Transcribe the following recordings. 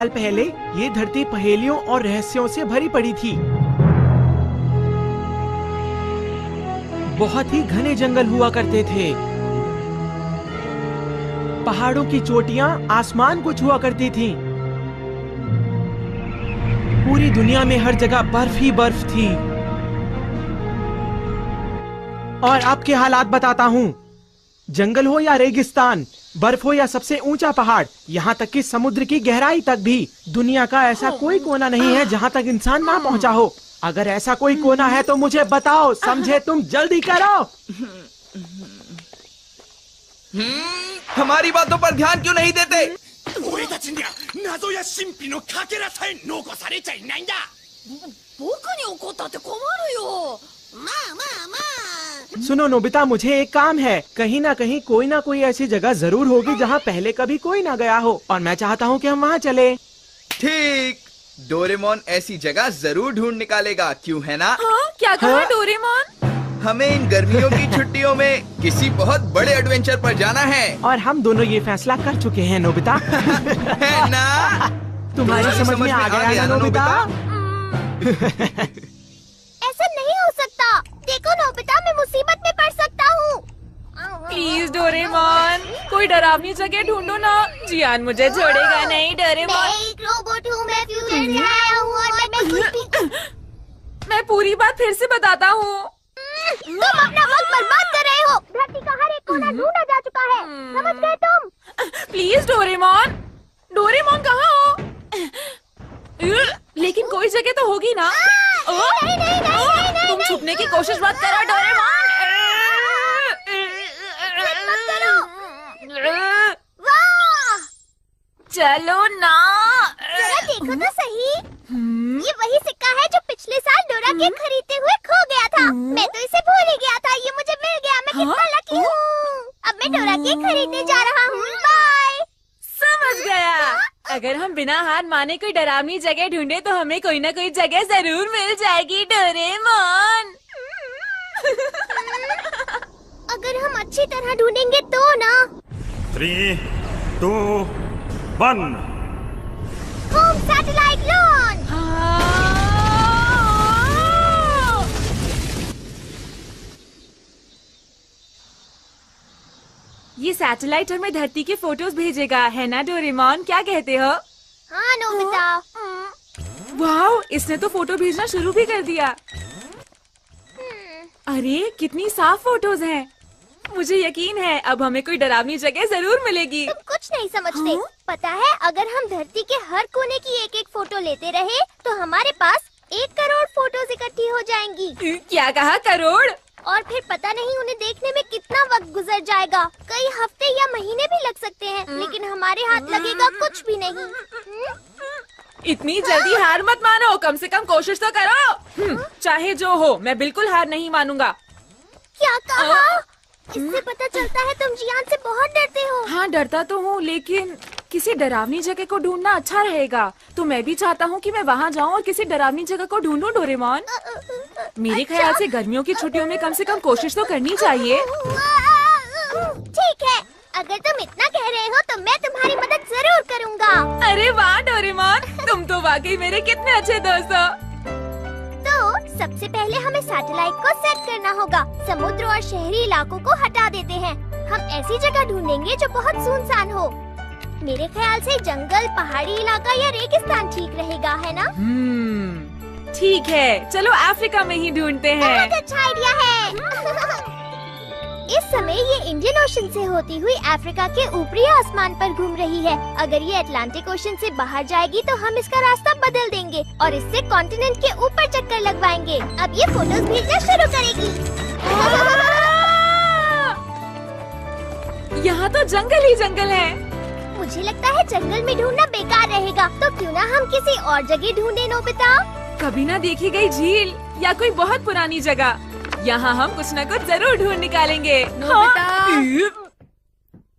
साल पहले ये धरती पहेलियों और रहस्यों से भरी पड़ी थी। बहुत ही घने जंगल हुआ करते थे। पहाड़ों की चोटियां आसमान को छुआ करती थीं। पूरी दुनिया में हर जगह बर्फ ही बर्फ थी। और आपके हालात बताता हूँ, जंगल हो या रेगिस्तान, बर्फ हो या सबसे ऊंचा पहाड़, यहाँ तक कि समुद्र की गहराई तक भी, दुनिया का ऐसा कोई कोना नहीं है जहाँ तक इंसान ना पहुँचा हो। अगर ऐसा कोई कोना है तो मुझे बताओ, समझे? तुम जल्दी करो। हमारी बातों पर ध्यान क्यों नहीं देते? सुनो नोबिता, मुझे एक काम है। कहीं ना कहीं कोई ना कोई ऐसी जगह जरूर होगी जहाँ पहले कभी कोई ना गया हो, और मैं चाहता हूँ कि हम वहाँ चले। ठीक, डोरेमोन ऐसी जगह जरूर ढूंढ निकालेगा, क्यों है ना? हाँ? क्या कहा डोरेमोन? हमें इन गर्मियों की छुट्टियों में किसी बहुत बड़े एडवेंचर पर जाना है। और हम दोनों ये फैसला कर चुके हैं नोबिता। है ना? तुम्हारी समझ में आ गया ना नोबिता? ऐसा नहीं हो सकता। देखो नोबिता, मैं मुसीबत में पड़ सकता हूँ। प्लीज डोरेमोन, कोई डरावनी जगह ढूंढो ना। जियान मुझे छोड़ेगा नहीं डोरेमोन। मैं एक रोबोट हूँ, मैं फ्यूचर से आया हूँ और मैं कुछ भी... मैं पूरी बात फिर से बताता हूँ। तुम अपना वक्त बर्बाद कर रहे हो। धरती का हर एक कोना ढूंढा जा चुका है, समझ गए तुम? प्लीज डोरेमोन, डोरेमोन कहाँ हो? लेकिन कोई जगह तो होगी ना। नहीं, नहीं, नहीं, नहीं, नहीं, तुम छुपने की कोशिश मत करो डोरेमोन। वाह! चलो ना। जरा देखो तो सही। ये वही सिक्का है जो पिछले साल डोरा के खरीदते हुए खो गया था। मैं तो इसे भूल ही गया था। ये मुझे मिल गया। मैं कितना लकी हूँ। अब मैं डोरा के खरीदने जा रहा हूँ। बाय। समझ गया। अगर हम बिना हार माने कोई डरावनी जगह ढूंढे तो हमें कोई ना कोई जगह जरूर मिल जाएगी डोरेमोन। अगर हम अच्छी तरह ढूंढेंगे तो ना। 3, 2, 1। Home satellite launch. ये सैटेलाइट हमें धरती के फोटोज भेजेगा, है ना डोरेमोन? क्या कहते हो? हाँ नोबिता। वाह, इसने तो फोटो भेजना शुरू भी कर दिया। अरे कितनी साफ फोटोज हैं। मुझे यकीन है अब हमें कोई डरावनी जगह जरूर मिलेगी। तुम कुछ नहीं समझते। हाँ? पता है, अगर हम धरती के हर कोने की एक एक फोटो लेते रहे तो हमारे पास 1 करोड़ फोटोज इकट्ठी हो जाएंगी। क्या कहा? करोड़? और फिर पता नहीं उन्हें देखने में कितना वक्त गुजर जाएगा। कई हफ्ते या महीने भी लग सकते हैं, लेकिन हमारे हाथ लगेगा कुछ भी नहीं। इतनी जल्दी हार मत मानो, कम से कम कोशिश तो करो। चाहे जो हो, मैं बिल्कुल हार नहीं मानूंगा। क्या कहा? इससे पता चलता है तुम जियान से बहुत डरते हो। हाँ, डरता तो हूँ, लेकिन किसी डरावनी जगह को ढूंढना अच्छा रहेगा। तो मैं भी चाहता हूँ कि मैं वहाँ जाऊँ और किसी डरावनी जगह को ढूंढूं डोरेमोन। मेरे ख्याल से गर्मियों की छुट्टियों में कम से कम कोशिश तो करनी चाहिए। ठीक है, अगर तुम इतना कह रहे हो तो मैं तुम्हारी मदद जरूर करूँगा। अरे वाह डोरेमोन, तुम तो वाकई मेरे कितने अच्छे दोस्त हो। तो सबसे पहले हमें सैटेलाइट को सेट करना होगा। समुद्र और शहरी इलाकों को हटा देते हैं। हम ऐसी जगह ढूंढेंगे जो बहुत सुनसान हो। मेरे ख्याल से जंगल, पहाड़ी इलाका या रेगिस्तान ठीक रहेगा, है ना? ठीक है, चलो अफ्रीका में ही ढूंढते हैं। बहुत अच्छा आइडिया है। इस समय ये इंडियन ओशन से होती हुई अफ्रीका के ऊपरी आसमान पर घूम रही है। अगर ये अटलांटिक ओशन से बाहर जाएगी तो हम इसका रास्ता बदल देंगे और इससे कॉन्टिनेंट के ऊपर चक्कर लगवाएंगे। अब ये फोटोज भेजना शुरू करेगी। यहाँ तो जंगल ही जंगल है। मुझे लगता है जंगल में ढूंढना बेकार रहेगा, तो क्यों ना हम किसी और जगह ढूंढे नोबिता? कभी ना देखी गई झील या कोई बहुत पुरानी जगह। यहाँ हम कुछ न कुछ जरूर ढूंढ निकालेंगे। नोबिता!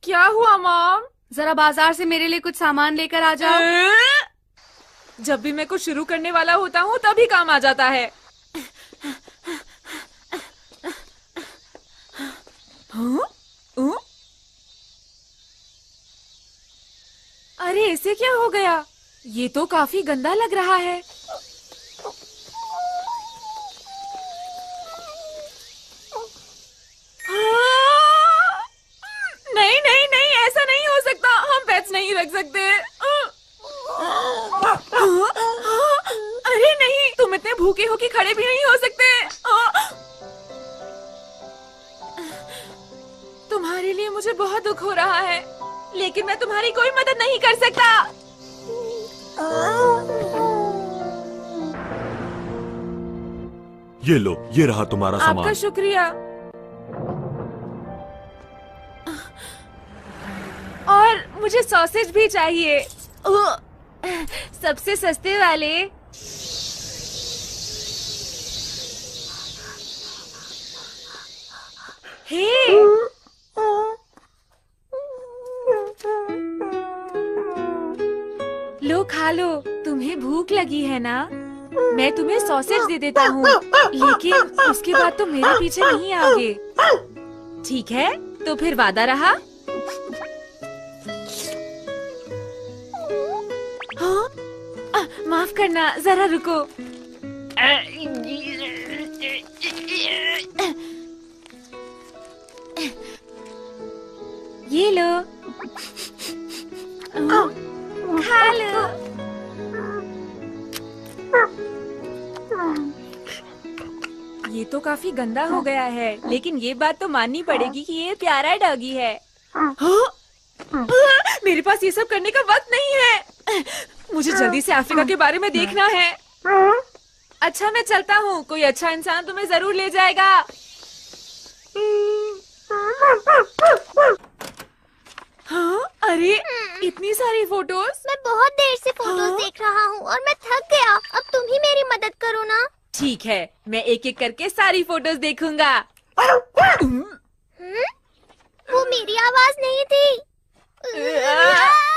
क्या हुआ मॉम? जरा बाजार से मेरे लिए कुछ सामान लेकर आ जाओ। जब भी मैं कुछ शुरू करने वाला होता हूँ तभी काम आ जाता है। अरे इसे क्या हो गया? ये तो काफी गंदा लग रहा है। नहीं नहीं नहीं, ऐसा नहीं हो सकता। हम पेट्स नहीं रख सकते। अरे नहीं, तुम इतने भूखे हो कि खड़े भी नहीं हो सकते। तुम्हारे लिए मुझे बहुत दुख हो रहा है, लेकिन मैं तुम्हारी कोई मदद नहीं कर सकता। ये लो, ये रहा तुम्हारा आपका सामान। शुक्रिया। और मुझे सॉसेज भी चाहिए, सबसे सस्ते वाले। हे, लो खा लो, तुम्हें भूख लगी है ना? मैं तुम्हें सॉसेज दे देता हूँ, लेकिन उसके बाद तुम मेरे पीछे नहीं आओगे। ठीक है, तो फिर वादा रहा। हाँ? माफ करना, जरा रुको। ये लो, खा लो। ये तो काफी गंदा हो गया है, लेकिन ये बात तो माननी पड़ेगी कि ये प्यारा डॉगी है। हाँ? मेरे पास ये सब करने का वक्त नहीं है। मुझे जल्दी से अफ्रीका के बारे में देखना है। अच्छा, मैं चलता हूँ। कोई अच्छा इंसान तुम्हें जरूर ले जाएगा। हाँ? अरे, इतनी सारी फोटोज। मैं बहुत देर से फोटोज देख रहा हूँ और मैं थक गया। अब तुम ही मेरी मदद करो ना। ठीक है, मैं एक एक करके सारी फोटोज देखूंगा। वो मेरी आवाज नहीं थी।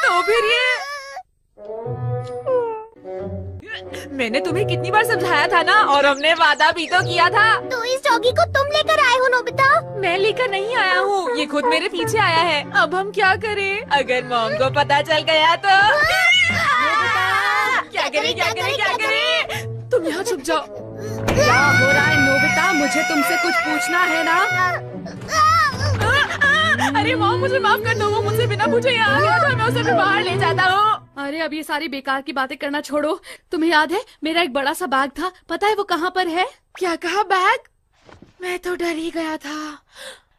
तो फिर ये मैंने तुम्हें कितनी बार समझाया था ना, और हमने वादा भी तो किया था। तो इस डॉगी को तुम लेकर आए हो नोबिता? मैं लेकर नहीं आया हूँ, ये खुद मेरे पीछे आया है। अब हम क्या करें? अगर मॉम को पता चल गया तो क्या करें, क्या करें, क्या करें? तुम यहाँ छुप जाओ। क्या हो रहा है नोबिता? मुझे तुमसे कुछ पूछना है ना। अरे मॉम, मुझे माफ कर दो। वो मुझसे बिना पूछे यहाँ आ गया था, मैं उसे भी बाहर ले जाता हूँ। अरे अब ये सारी बेकार की बातें करना छोड़ो। तुम्हें याद है मेरा एक बड़ा सा बैग था, पता है वो कहाँ पर है? क्या कहा? बैग? मैं तो डर ही गया था।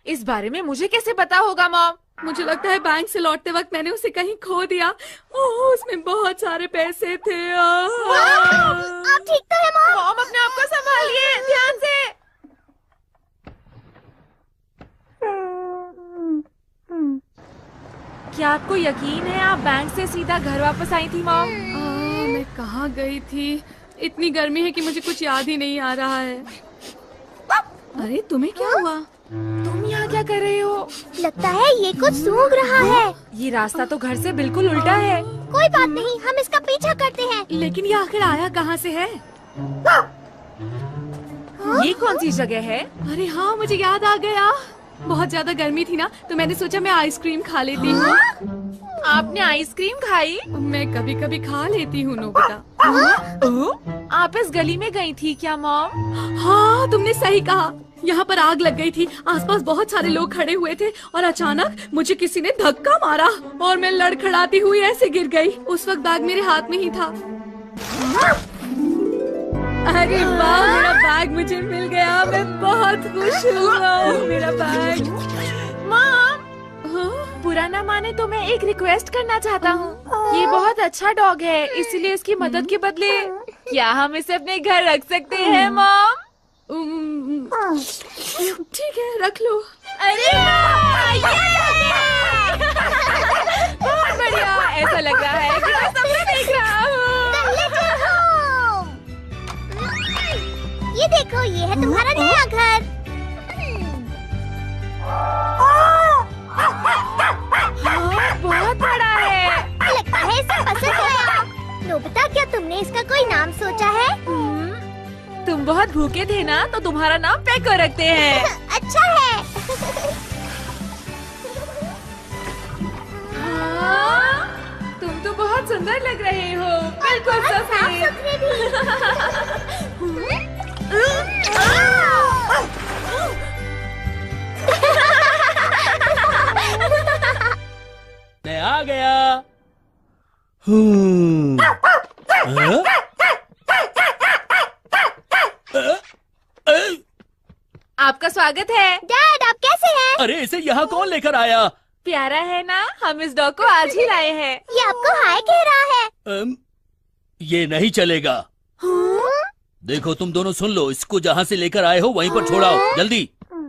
इस बारे में मुझे कैसे पता होगा मॉम? मुझे लगता है बैंक से लौटते वक्त मैंने उसे कहीं खो दिया। ओह, उसमें बहुत सारे पैसे थे। आप ठीक तो है मॉम? मॉम, अपने आप को संभालिए, ध्यान से। क्या आपको यकीन है आप बैंक से सीधा घर वापस आई थी मॉम? मैं कहाँ गई थी? इतनी गर्मी है कि मुझे कुछ याद ही नहीं आ रहा है। अरे तुम्हें क्या हुआ? तुम यहाँ क्या कर रहे हो? लगता है ये कुछ सूंघ रहा है। ये रास्ता तो घर से बिल्कुल उल्टा है। कोई बात नहीं, हम इसका पीछा करते हैं। लेकिन ये आखिर आया कहाँ से है? ये कौन सी जगह है? अरे हाँ, मुझे याद आ गया। बहुत ज्यादा गर्मी थी ना, तो मैंने सोचा मैं आइसक्रीम खा लेती हूँ। आपने आइसक्रीम खाई? मैं कभी कभी खा लेती हूँ नोबिता। आप इस गली में गई थी क्या मॉम? हाँ, तुमने सही कहा। यहाँ पर आग लग गई थी, आसपास बहुत सारे लोग खड़े हुए थे और अचानक मुझे किसी ने धक्का मारा और मैं लड़खड़ाती हुई ऐसे गिर गई। उस वक्त बैग मेरे हाथ में ही था। अरे वाह, मेरा बैग मुझे मिल गया। मैं बहुत खुश हूँ। मेरा बैग। मॉम, बुरा ना माने तो मैं एक रिक्वेस्ट करना चाहता हूँ। ये बहुत अच्छा डॉग है, इसलिए इसकी मदद के बदले क्या हम इसे अपने घर रख सकते हैं मॉम? ठीक है, रख लो। अरे बहुत बढ़िया, ऐसा लग रहा है कि मैं सपना देख रहा हूँ। ये देखो, ये है तुम्हारा नया घर। हाँ, बहुत बड़ा है। लगता है इसे पसंद आया। नोबिता, क्या तुमने इसका कोई नाम सोचा है? तुम बहुत भूखे थे ना, तो तुम्हारा नाम पैको रखते हैं। अच्छा है। हाँ, तुम तुम तो बहुत सुंदर लग रहे हो, बिल्कुल सफेद। सुथरे मैं आ गया। आपका स्वागत है। डैड, आप कैसे हैं? अरे इसे यहाँ कौन लेकर आया? प्यारा है ना, हम इस डॉग को आज ही लाए हैं। ये आपको हाय कह रहा है। ये नहीं चलेगा। देखो तुम दोनों सुन लो, इसको जहाँ से लेकर आए हो वहीं पर छोड़ाओ जल्दी।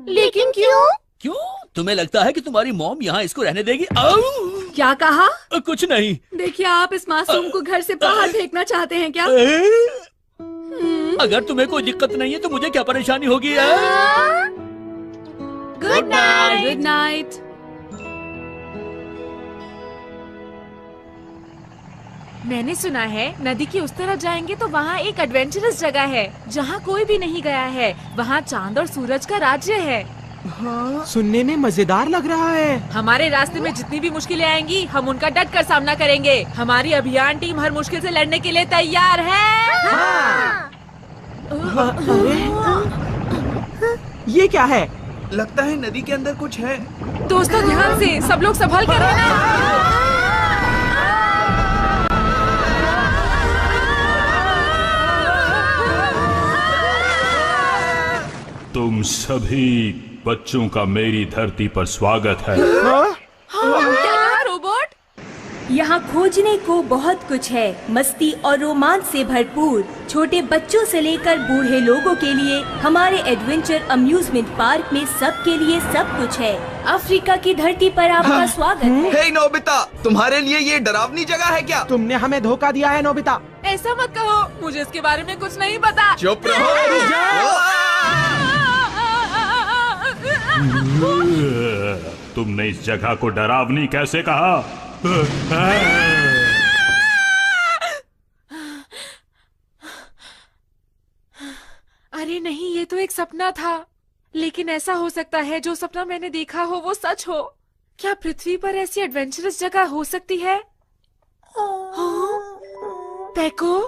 लेकिन क्यों? क्यों? तुम्हें लगता है कि तुम्हारी मॉम यहाँ इसको रहने देगी? क्या कहा? कुछ नहीं। देखिए, आप इस मासूम को घर से बाहर फेंकना चाहते हैं क्या? अगर तुम्हें कोई दिक्कत नहीं है तो मुझे क्या परेशानी होगी? Good night. Good night. मैंने सुना है नदी की उस तरफ जाएंगे तो वहाँ एक एडवेंचरस जगह है जहाँ कोई भी नहीं गया है। वहाँ चांद और सूरज का राज्य है। हाँ, सुनने में मजेदार लग रहा है। हमारे रास्ते में जितनी भी मुश्किलें आएंगी हम उनका डट कर सामना करेंगे। हमारी अभियान टीम हर मुश्किल से लड़ने के लिए तैयार है। हाँ। ये क्या है? लगता है नदी के अंदर कुछ है। दोस्तों ध्यान से, सब लोग संभल कर रहना। तुम सभी बच्चों का मेरी धरती पर स्वागत है। क्या कहा रोबोट? यहाँ खोजने को बहुत कुछ है, मस्ती और रोमांच से भरपूर। छोटे बच्चों से लेकर बूढ़े लोगों के लिए हमारे एडवेंचर अम्यूजमेंट पार्क में सबके लिए सब कुछ है। अफ्रीका की धरती पर आपका स्वागत है। हे नोबिता, तुम्हारे लिए ये डरावनी जगह है क्या? तुमने हमें धोखा दिया है नोबिता। ऐसा मत कहो, मुझे इसके बारे में कुछ नहीं पता। चुप रहो। तुमने इस जगह को डरावनी कैसे कहा? अरे नहीं, ये तो एक सपना था। लेकिन ऐसा हो सकता है जो सपना मैंने देखा हो वो सच हो। क्या पृथ्वी पर ऐसी एडवेंचरस जगह हो सकती है? हाँ? पेको?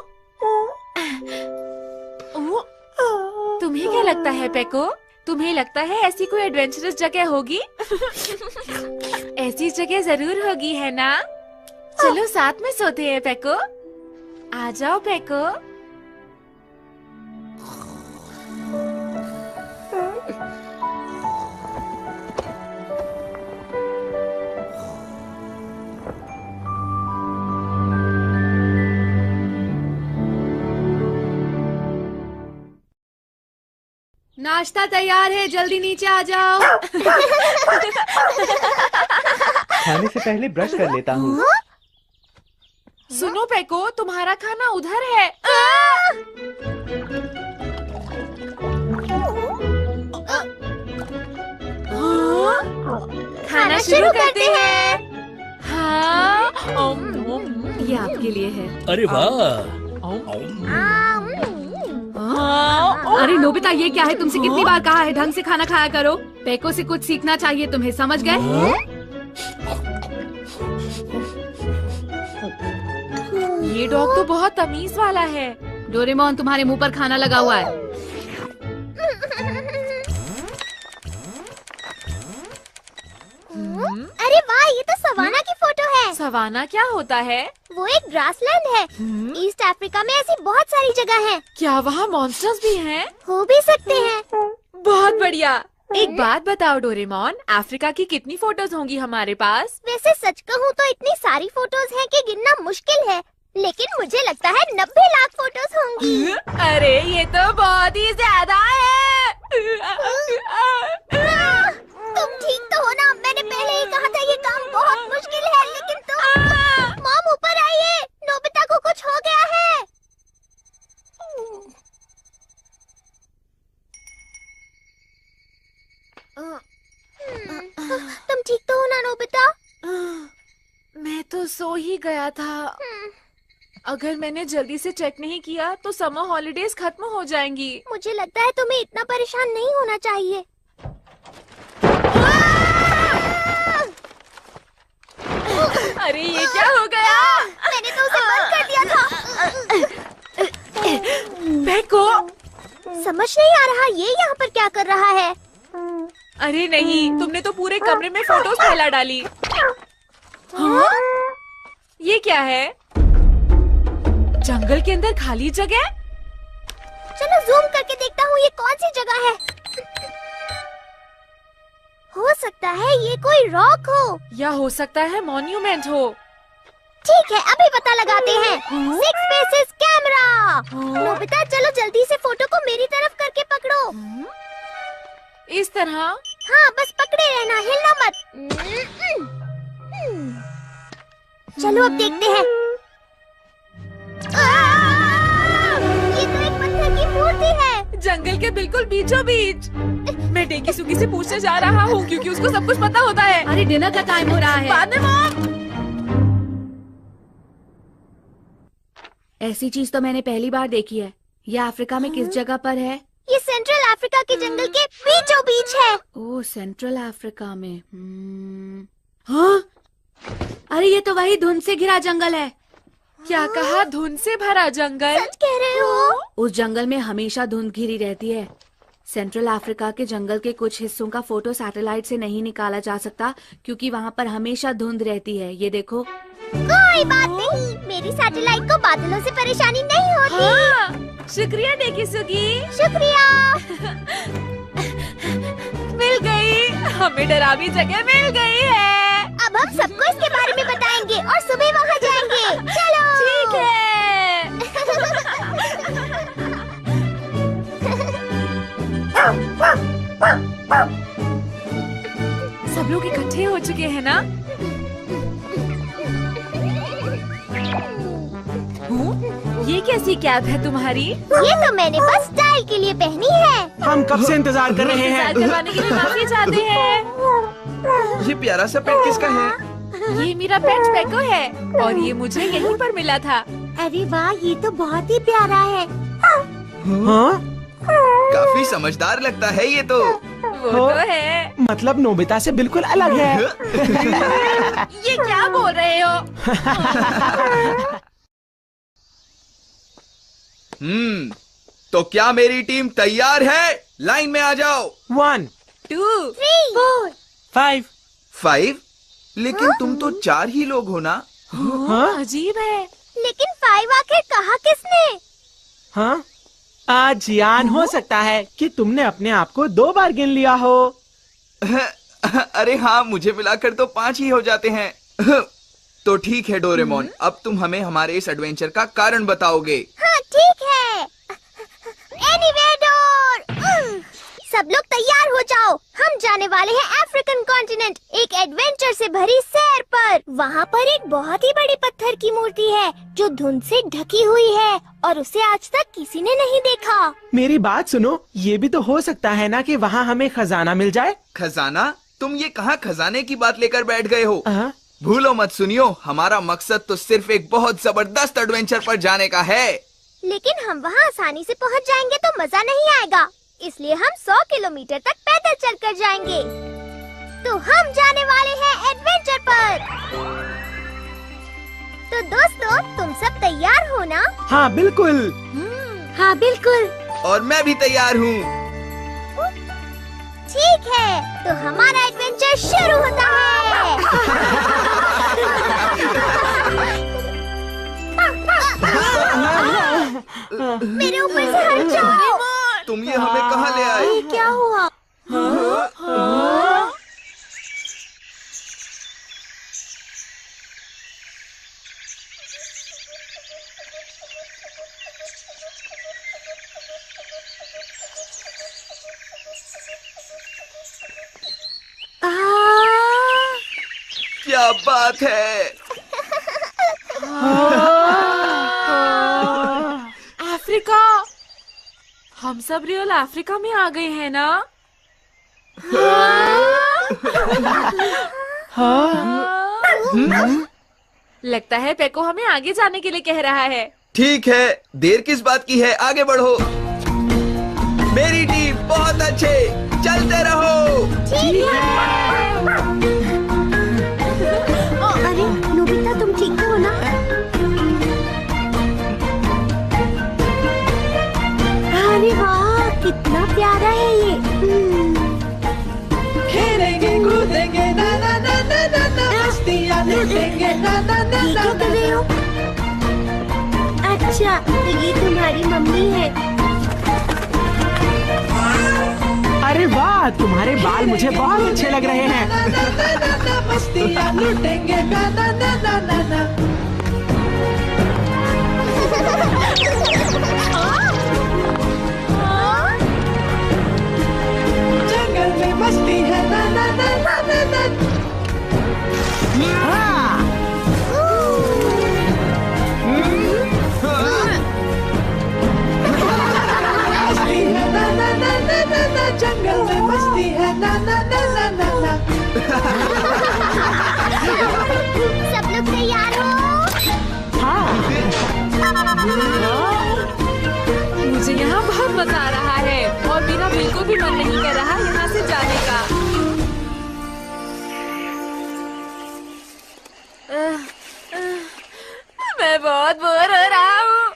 तुम्हें क्या लगता है पेको? तुम्हें लगता है ऐसी कोई एडवेंचरस जगह होगी? ऐसी जगह जरूर होगी, है ना? चलो साथ में सोते हैं पेको। आ जाओ पेको। नाश्ता तैयार है, जल्दी नीचे आ जाओ। खाने से पहले ब्रश कर लेता हूँ। सुनो पेको, तुम्हारा खाना उधर है। खाना शुरू करते हैं। हाँ, ये आपके लिए है। अरे वाह। अरे नोबिता, ये क्या है? तुमसे कितनी बार कहा है ढंग से खाना खाया करो। पेको से कुछ सीखना चाहिए तुम्हें, समझ गए? ये डॉग तो बहुत तमीज वाला है। डोरेमोन, तुम्हारे मुंह पर खाना लगा हुआ है। अरे वाह, ये तो सवाना की फोटो है। सवाना क्या होता है? वो एक ग्रासलैंड है। ईस्ट अफ्रीका में ऐसी बहुत सारी जगह हैं। क्या वहाँ मॉन्स्टर्स भी हैं? हो भी सकते हैं। बहुत बढ़िया। एक बात बताओ डोरेमोन, अफ्रीका की कितनी फोटोज होंगी हमारे पास? वैसे सच कहूँ तो इतनी सारी फोटोज हैं कि गिनना मुश्किल है, लेकिन मुझे लगता है 90 लाख फोटोज होंगी। अरे ये तो बहुत ही ज्यादा है। तुम ठीक तो हो ना? मैंने पहले ही कहा था ये काम बहुत मुश्किल है, लेकिन तुम। मॉम, ऊपर आइए, नोबिता को कुछ हो गया है। तुम ठीक तो हो ना नोबिता? मैं तो सो ही गया था। अगर मैंने जल्दी से चेक नहीं किया तो समर हॉलिडेज खत्म हो जाएंगी। मुझे लगता है तुम्हें इतना परेशान नहीं होना चाहिए। अरे ये क्या हो गया? समझ नहीं आ रहा ये यहाँ पर क्या कर रहा है। अरे नहीं, तुमने तो पूरे कमरे में फोटोज फैला डाली। हाँ? ये क्या है? जंगल के अंदर खाली जगह? चलो जूम करके देखता हूँ ये कौन सी जगह है। हो सकता है ये कोई रॉक हो या हो सकता है मॉन्यूमेंट हो। ठीक है, अभी पता लगाते हैं। 6 फेसेस कैमरा। नोबिता चलो जल्दी से फोटो को मेरी तरफ करके पकड़ो। इस तरह? हाँ बस पकड़े रहना, हिलना मत। चलो अब देखते हैं। ये तो एक पत्थर की मूर्ति है। जंगल के बिल्कुल बीचों बीच। मैं टेकी सुगी से पूछने जा रहा हूँ क्योंकि उसको सब कुछ पता होता है। अरे डिनर का टाइम हो रहा है। बाद में मॉम। ऐसी चीज तो मैंने पहली बार देखी है। ये अफ्रीका में किस जगह पर है? ये सेंट्रल अफ्रीका के जंगल के बीचों बीच है। ओह, सेंट्रल अफ्रीका में। हाँ? अरे ये तो वही धुंध से घिरा जंगल है। क्या कहा? धुंध से भरा जंगल? सच कह रहे हो? उस जंगल में हमेशा धुंध घिरी रहती है। सेंट्रल अफ्रीका के जंगल के कुछ हिस्सों का फोटो सैटेलाइट से नहीं निकाला जा सकता क्योंकि वहाँ पर हमेशा धुंध रहती है। ये देखो। कोई बात नहीं, मेरी सैटेलाइट को बादलों से परेशानी नहीं होती। हाँ, शुक्रिया टेकी सुगी। शुक्रिया। मिल गई, हमें डरावनी जगह मिल गई है। अब हम सबको इसके बारे में बताएंगे और सुबह वहाँ जाएंगे। चलो। ठीक है। सब लोग इकट्ठे हो चुके हैं ना? ये कैसी कैप है तुम्हारी? ये तो मैंने बस स्टाइल के लिए पहनी है। हम कब से इंतजार कर रहे हैं। इंतजार करवाने के लिए माफी चाहते हैं। ये प्यारा सा पेट किसका है? ये मेरा पेट पेको है और ये मुझे यहीं पर मिला था। अरे वाह, ये तो बहुत ही प्यारा है। हाँ? काफी समझदार लगता है ये तो। वो तो है। मतलब नोबिता से बिल्कुल अलग है। ये क्या बोल रहे हो? तो क्या मेरी टीम तैयार है? लाइन में आ जाओ। 1, 2, 3, 4। 5। 5? लेकिन तुम तो 4 ही लोग हो ना? हाँ? अजीब है। लेकिन 5 आखिर कहा किसने? हाँ? आज यान हो सकता है कि तुमने अपने आप को 2 बार गिन लिया हो। अरे हाँ, मुझे मिलाकर तो 5 ही हो जाते हैं। तो ठीक है डोरेमोन, अब तुम हमें हमारे इस एडवेंचर का कारण बताओगे। हाँ ठीक है। एनिवेडोर। सब लोग तैयार हो जाओ, हम जाने वाले हैं अफ्रीकन कॉन्टिनेंट, एक एडवेंचर से भरी सैर पर। वहाँ पर एक बहुत ही बड़ी पत्थर की मूर्ति है जो धुंध से ढकी हुई है और उसे आज तक किसी ने नहीं देखा। मेरी बात सुनो, ये भी तो हो सकता है ना कि वहाँ हमें खजाना मिल जाए। खजाना? तुम ये कहाँ खजाने की बात लेकर बैठ गए हो? हाँ? भूलो मत सुनियो, हमारा मकसद तो सिर्फ एक बहुत जबरदस्त एडवेंचर पर जाने का है। लेकिन हम वहाँ आसानी से पहुँच जाएंगे तो मजा नहीं आएगा, इसलिए हम 100 किलोमीटर तक पैदल चलकर जाएंगे। तो हम जाने वाले हैं एडवेंचर पर। तो दोस्तों, तुम सब तैयार हो ना? हाँ बिल्कुल। हाँ बिल्कुल। और मैं भी तैयार हूँ। ठीक है, तो हमारा एडवेंचर शुरू होता है। मेरे ऊपर से हट जाओ। तुम ये हमें कहाँ ले आए? ये क्या हुआ? क्या बात है? अफ्रीका। हम सब रियल अफ्रीका में आ गए हैं ना? लगता है पेको हमें आगे जाने के लिए कह रहा है। ठीक है, देर किस बात की है, आगे बढ़ो। मेरी टीम बहुत अच्छे, चलते रहो। ठीक है। अरे नोबिता, तुम ठीक हो ना? अरे वाह, कितना प्यारा है ये। खेलेंगे कूदेंगे ना ना ना ना ना ना, मस्तियाँ लूटेंगे ना ना ना ये ना क्या कर रहे हो? अच्छा, तो ये तुम्हारी मम्मी है। अरे वाह, तुम्हारे बाल मुझे बहुत अच्छे लग रहे हैं। ना ना ना ना ना, मस्तियाँ लूटेंगे ना ना ना ना ना ना। जंगल में मस्ती है ना ना ना ना ना ना। मस्ती है ना ना ना ना ना ना, जंगल में मस्ती है ना ना ना ना ना ना। सब लोग तैयार हो? मुझे यहाँ बहुत मजा आ रहा है और मेरा बिल्कुल भी मन नहीं कर रहा यहाँ से जाने का। मैं बहुत बोर हो रहा हूँ।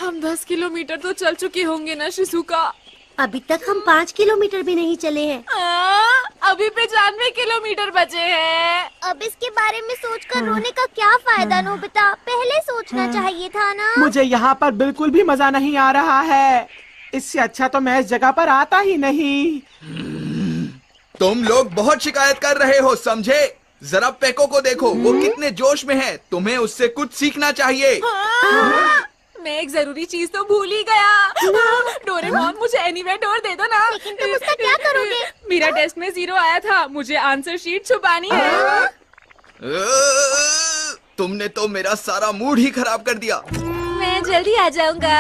हम 10 किलोमीटर तो चल चुके होंगे ना शिजुका? अभी तक हम 5 किलोमीटर भी नहीं चले हैं। अभी 95 किलोमीटर बचे हैं। अब इसके बारे में सोचकर रोने का क्या फायदा नोबिता? पहले सोचना चाहिए था ना। मुझे यहाँ पर बिल्कुल भी मजा नहीं आ रहा है। इससे अच्छा तो मैं इस जगह पर आता ही नहीं। तुम लोग बहुत शिकायत कर रहे हो, समझे? जरा पेको को देखो, वो कितने जोश में है। तुम्हें उससे कुछ सीखना चाहिए। मैं एक जरूरी चीज तो भूल ही गया। डोरेमोन, मुझे एनीवेयर डोर दे दो ना। लेकिन तुम उसका क्या करोगे? मेरा टेस्ट में 0 आया था, मुझे आंसर शीट छुपानी है। तुमने तो मेरा सारा मूड ही खराब कर दिया। मैं जल्दी आ जाऊंगा।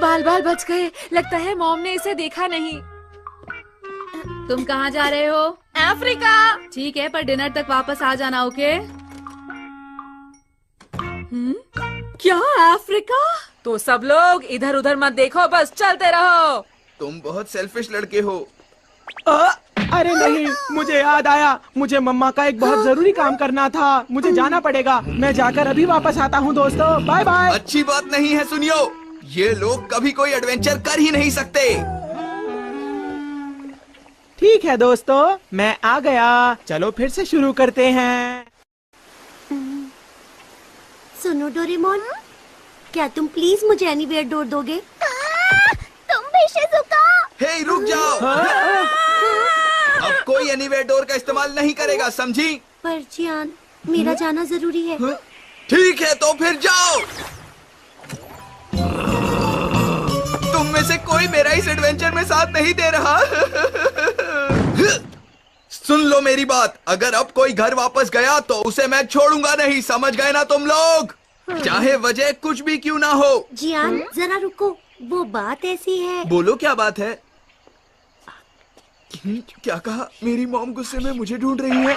बाल बाल बच गए। लगता है मॉम ने इसे देखा नहीं। तुम कहाँ जा रहे हो? अफ्रीका। ठीक है, पर डिनर तक वापस आ जाना, ओके? क्या अफ्रीका? तो सब लोग इधर उधर मत देखो, बस चलते रहो। तुम बहुत सेल्फिश लड़के हो। अरे नहीं, मुझे याद आया। मुझे मम्मा का एक बहुत जरूरी काम करना था। मुझे जाना पड़ेगा। मैं जाकर अभी वापस आता हूँ दोस्तों। Bye bye. अच्छी बात नहीं है, सुनियो। ये लोग कभी कोई एडवेंचर कर ही नहीं सकते। ठीक है दोस्तों, मैं आ गया। चलो फिर से शुरू करते हैं। सुनो डोरेमोन, क्या तुम प्लीज मुझे एनीवेयर डोर दोगे? तुम भी शिजुका। हे, रुक जाओ। अब कोई एनीवेयर डोर का इस्तेमाल नहीं करेगा, समझी? पर जियान, मेरा जाना जरूरी है। ठीक है, तो फिर जाओ। तुम में से कोई मेरा इस एडवेंचर में साथ नहीं दे रहा। सुन लो मेरी बात, अगर अब कोई घर वापस गया तो उसे मैं छोड़ूंगा नहीं, समझ गए ना तुम लोग? चाहे वजह कुछ भी क्यों ना हो। जियान, जरा रुको। वो बात ऐसी है। बोलो, क्या बात है? क्या कहा? मेरी मॉम गुस्से में मुझे ढूंढ रही है।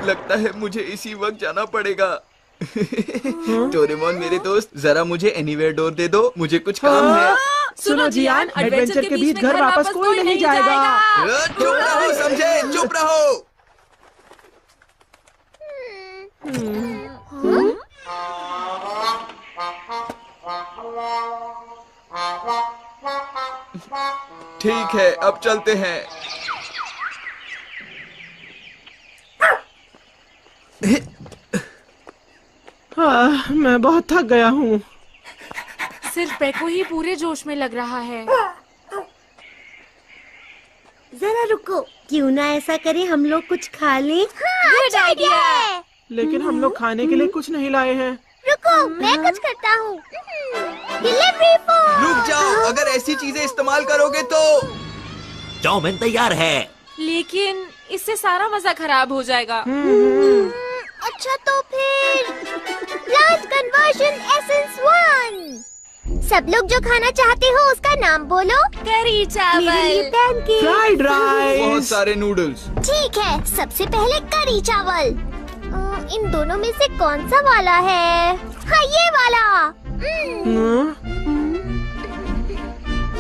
लगता है मुझे इसी वक्त जाना पड़ेगा। डोरेमोन मेरे दोस्त, जरा मुझे एनीवेयर डोर दे दो, मुझे कुछ काम है। सुनो जियान, एडवेंचर के बीच घर वापस कोई नहीं जाएगा। चुप रहो, समझे? चुप रहो। ठीक है, अब चलते हैं। मैं बहुत थक गया हूँ। सिर्फ पेको ही पूरे जोश में लग रहा है। जरा रुको, क्यों ना ऐसा करें, हम लोग कुछ खा लें? Good idea. लेकिन हम लोग खाने के लिए कुछ नहीं लाए हैं। रुको, मैं कुछ करता हूँ। Delivery for. रुक जाओ, अगर ऐसी चीजें इस्तेमाल करोगे तो। चाउमीन तैयार है। लेकिन इससे सारा मजा खराब हो जाएगा। अच्छा तो फिर लास्ट कन्वर्जन एसेंस 1। सब लोग जो खाना चाहते हो उसका नाम बोलो। करी चावल, मेरे लिए पैनकेक, फ्राइड राइस, बहुत सारे नूडल्स। ठीक है, सबसे पहले करी चावल। इन दोनों में से कौन सा वाला है? हाँ, ये वाला।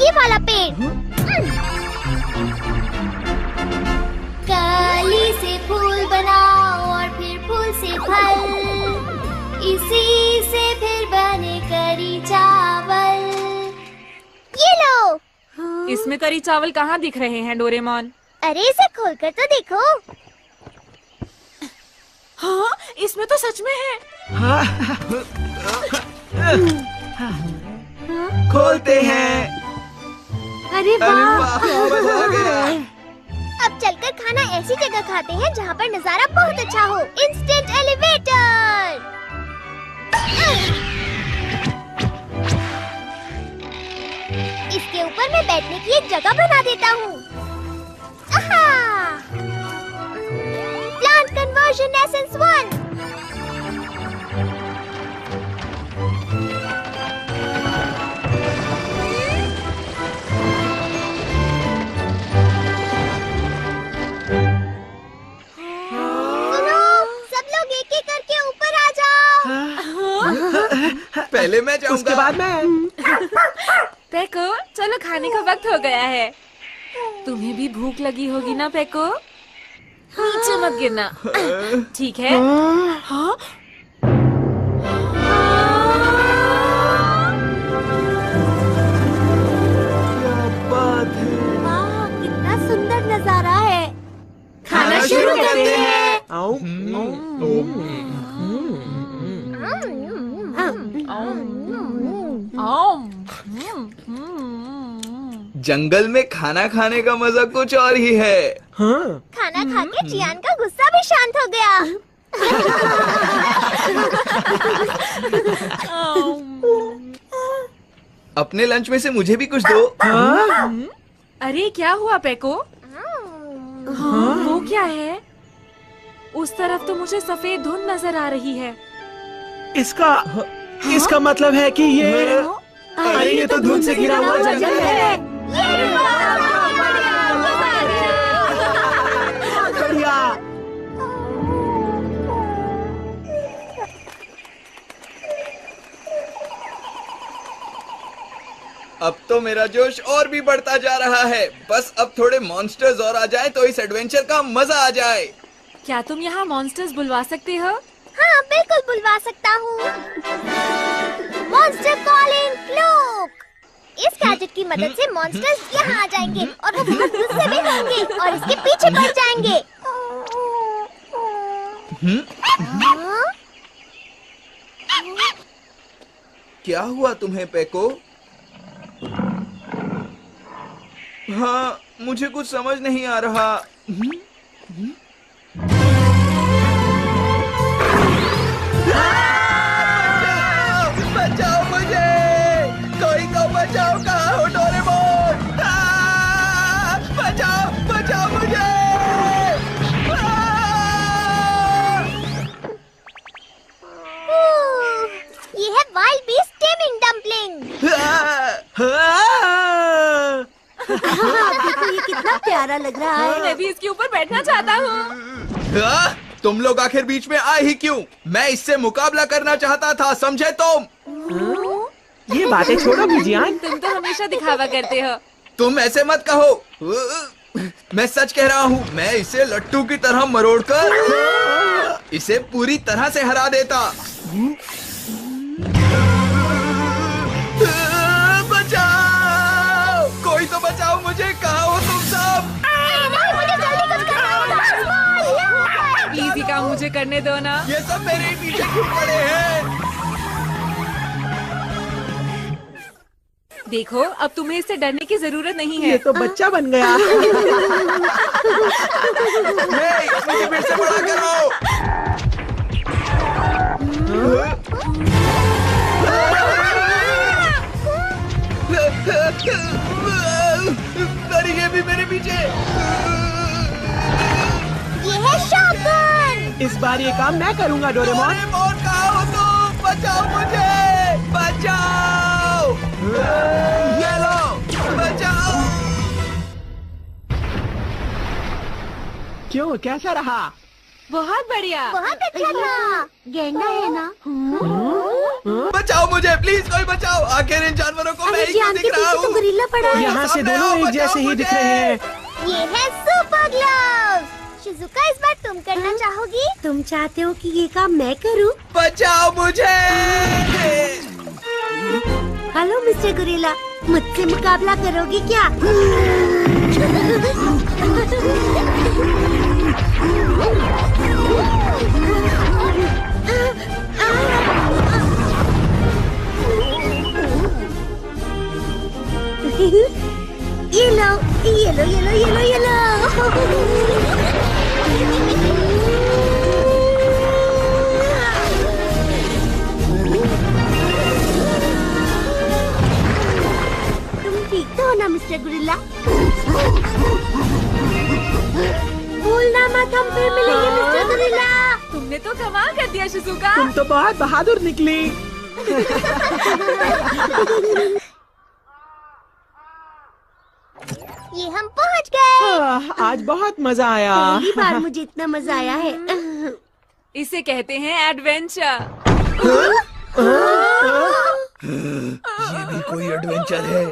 ये वाला पेड़। कली से फूल बनाओ और फिर फूल से फल, इसी से फिर इसमें करी चावल कहाँ दिख रहे हैं डोरेमोन? अरे इसे खोलकर तो देखो। हाँ, इसमें तो सच में है। खोलते हैं। अरे वाह, मजा आ गया। अब चलकर खाना ऐसी जगह खाते हैं जहाँ पर नजारा बहुत अच्छा हो। Instant elevator. इसके ऊपर मैं बैठने की एक जगह बना देता हूँ। Plant conversion essence 1। पहले मैं जाऊंगा। उसके बाद मैं। पेको, चलो खाने का वक्त हो गया है। तुम्हें भी भूख लगी होगी ना पेको? नीचे मत गिरना, ठीक है? हाँ? वाह, कितना सुंदर नजारा है। खाना शुरू करते हैं। जंगल में खाना खाने का मजा कुछ और ही है। हाँ। खाना खा के जियान का गुस्सा भी शांत हो गया। अपने लंच में से मुझे भी कुछ दो। अरे क्या हुआ पेको? हाँ, वो क्या है? उस तरफ तो मुझे सफेद धुंध नजर आ रही है। इसका मतलब है कि ये अरे ये तो धुंध से घिरा हुआ जंगल है। बढ़िया। अब तो मेरा जोश और भी बढ़ता जा रहा है। बस अब थोड़े मॉन्स्टर्स और आ जाएं तो इस एडवेंचर का मजा आ जाए। क्या तुम यहाँ मॉन्स्टर्स बुलवा सकते हो? हाँ, बिल्कुल बुलवा सकता हूँ। Monster calling clock. इस गैजेट की मदद से मॉन्स्टर्स यहाँ आ जाएंगे और वो बहुत गुस्से में होंगे और इसके पीछे पड़ जाएंगे। क्या हुआ तुम्हें पेको? हाँ, मुझे कुछ समझ नहीं आ रहा। बचाओ मुझे! कोई तो बचाओ! कहाँ हो डोरेमोन? बचाओ, बचाओ मुझे! ये है वाइल्ड बीस्ट टेमिंग डम्पलिंग। देखो ये कितना प्यारा लग रहा है। मैं भी इसके ऊपर बैठना चाहता हूँ। तुम लोग आखिर बीच में आए ही क्यों? मैं इससे मुकाबला करना चाहता था, समझे तुम? ये बातें छोड़ो जियान। तुम तो हमेशा दिखावा करते हो। तुम ऐसे मत कहो। मैं सच कह रहा हूँ। मैं इसे लट्टू की तरह मरोड़कर इसे पूरी तरह से हरा देता। बचाओ! कोई तो बचाओ मुझे! कहाँ हो तुम सब? मुझे जल्दी कुछ करना होगा। प्लीज ये काम मुझे करने दो ना। ये सब मेरे ही पीछे क्यों पड़े हैं? देखो, अब तुम्हें इससे डरने की जरूरत नहीं है। ये तो बच्चा बन गया। मुझे फिर से बड़ा करो। ये भी मेरे पीछे। ये है शॉटगन। इस बार ये काम मैं करूंगा डोरेमोन। डोरेमोन कहाँ हो तुम? बचाओ मुझे! बचाओ! ये लो, बचाओ! क्यों, कैसा रहा? बहुत बढ़िया। बहुत अच्छा था। गेंडा है ना? बचाओ मुझे, प्लीज कोई बचाओ! आखिर इन जानवरों को मैं ही क्यों दिख रहा हूँ? गोरिल्ला पड़ा है। यहाँ से दोनों एक जैसे ही दिख रहे हैं। ये है सुपर ग्लव्स। शिजुका, इस बार तुम करना चाहोगी? तुम चाहते हो कि ये काम मैं करूं? बचाओ मुझे! हेलो मिस्टर गोरिल्ला, मुझसे मुकाबला करोगी क्या? ये लो, ये लो, ये लो, ये लो, ये लो। तुम ठीक तो हो ना मिस्टर गुरिल्ला? भूलना मत, हम फिर मिलेंगे मिस्टर गुरिल्ला। तुमने तो कमाल कर दिया शिजुका। तुम तो बहुत बहादुर निकली। ये हम पहुंच गए। आज बहुत मजा आया। पहली बार मुझे इतना मजा आया है। इसे कहते हैं एडवेंचर। ये भी कोई एडवेंचर है?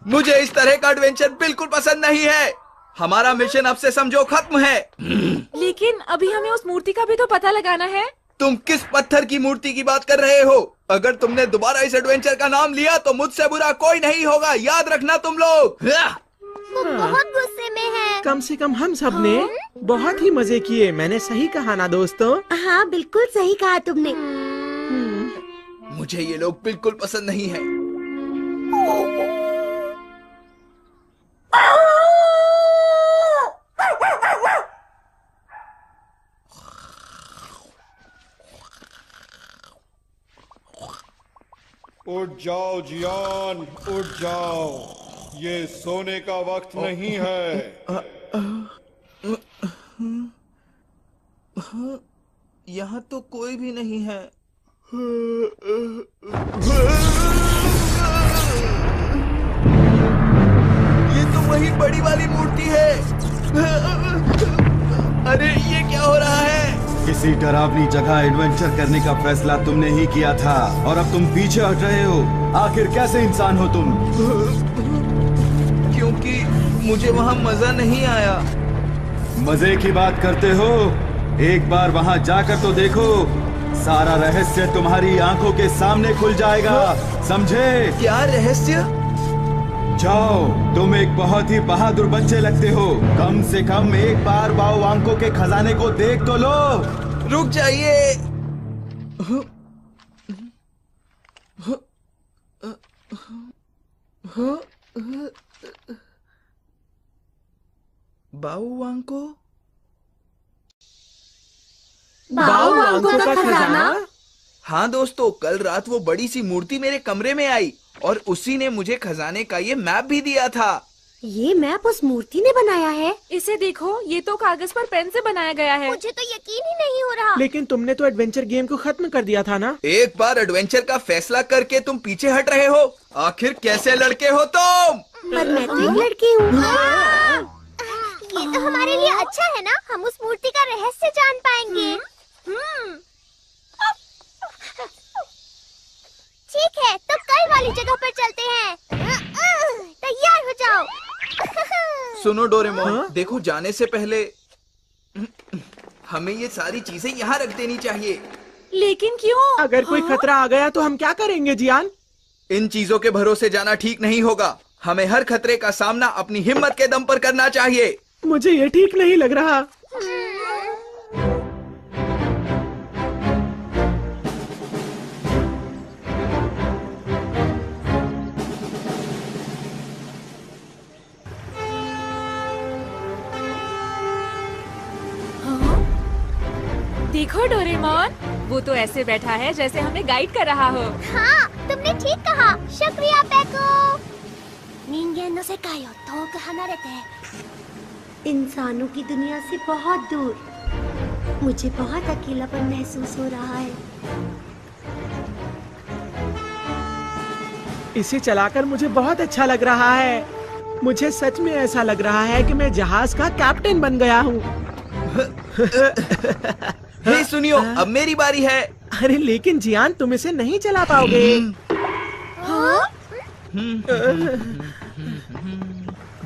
मुझे इस तरह का एडवेंचर बिल्कुल पसंद नहीं है। हमारा मिशन अब से समझो खत्म है। लेकिन अभी हमें उस मूर्ति का भी तो पता लगाना है। तुम किस पत्थर की मूर्ति की बात कर रहे हो? अगर तुमने दोबारा इस एडवेंचर का नाम लिया तो मुझसे बुरा कोई नहीं होगा, याद रखना तुम लोग। वो बहुत गुस्से में है। कम से कम हम सब ने बहुत ही मजे किए। मैंने सही कहा ना दोस्तों? हाँ बिल्कुल सही कहा तुमने। मुझे ये लोग बिल्कुल पसंद नहीं है। उठ जाओ जियान, उठ जाओ। ये सोने का वक्त नहीं है। यहाँ तो कोई भी नहीं है। ये तो वही बड़ी वाली मूर्ति है। अरे ये क्या हो रहा है? किसी डरावनी जगह एडवेंचर करने का फैसला तुमने ही किया था और अब तुम पीछे हट रहे हो। आखिर कैसे इंसान हो तुम? क्योंकि मुझे वहाँ मजा नहीं आया। मजे की बात करते हो? एक बार वहाँ जाकर तो देखो, सारा रहस्य तुम्हारी आंखों के सामने खुल जाएगा, समझे? क्या रहस्य? जाओ, तुम एक बहुत ही बहादुर बच्चे लगते हो। कम से कम एक बार बाओवांको के खजाने को देख तो लो। रुक जाइए। बाओवांको? बाओवांको का खजाना? हाँ दोस्तों, कल रात वो बड़ी सी मूर्ति मेरे कमरे में आई और उसी ने मुझे खजाने का ये मैप भी दिया था। ये मैप उस मूर्ति ने बनाया है? इसे देखो, ये तो कागज पर पेन से बनाया गया है। मुझे तो यकीन ही नहीं हो रहा। लेकिन तुमने तो एडवेंचर गेम को खत्म कर दिया था ना? एक बार एडवेंचर का फैसला करके तुम पीछे हट रहे हो। आखिर कैसे लड़के हो तुम? पर मैं तो एक लड़की हूँ। ये तो हमारे लिए अच्छा है ना, हम उस मूर्ति का रहस्य जान पाएंगे। ठीक है, तो कल वाली जगह पर चलते हैं। तैयार हो जाओ। सुनो डोरेमोन, देखो जाने से पहले हमें ये सारी चीजें यहाँ रख देनी चाहिए। लेकिन क्यों? अगर कोई खतरा आ गया तो हम क्या करेंगे जियान? इन चीजों के भरोसे जाना ठीक नहीं होगा। हमें हर खतरे का सामना अपनी हिम्मत के दम पर करना चाहिए। मुझे ये ठीक नहीं लग रहा। देखो डोरेमोन, वो तो ऐसे बैठा है जैसे हमें गाइड कर रहा हो। हाँ, तुमने ठीक कहा। शुक्रिया पेको। निंगेन नो सेकाई ओ तोकु हानारेते। इंसानों की दुनिया से बहुत दूर। मुझे बहुत अकेलापन महसूस हो रहा है। इसे चलाकर मुझे बहुत अच्छा लग रहा है। मुझे सच में ऐसा लग रहा है कि मैं जहाज का कैप्टन बन गया हूँ। हे सुनियो, अब मेरी बारी है। अरे लेकिन जियान, तुम इसे नहीं चला पाओगे।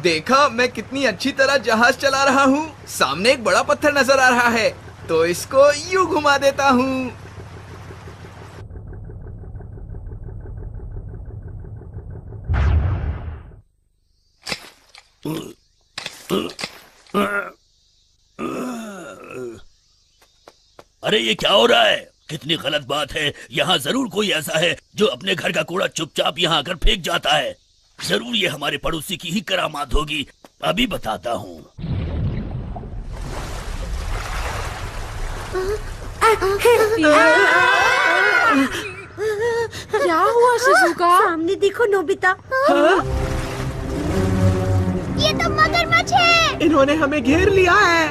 देखा मैं कितनी अच्छी तरह जहाज चला रहा हूँ। सामने एक बड़ा पत्थर नजर आ रहा है, तो इसको यूं घुमा देता हूँ। अरे ये क्या हो रहा है? कितनी गलत बात है। यहाँ जरूर कोई ऐसा है जो अपने घर का कूड़ा चुपचाप यहाँ आकर फेंक जाता है। जरूर ये हमारे पड़ोसी की ही करामात होगी। अभी बताता हूँ। क्या हुआ शिजुका? सामने देखो नोबिता। ये तो मगरमच्छ है। इन्होंने हमें घेर लिया है।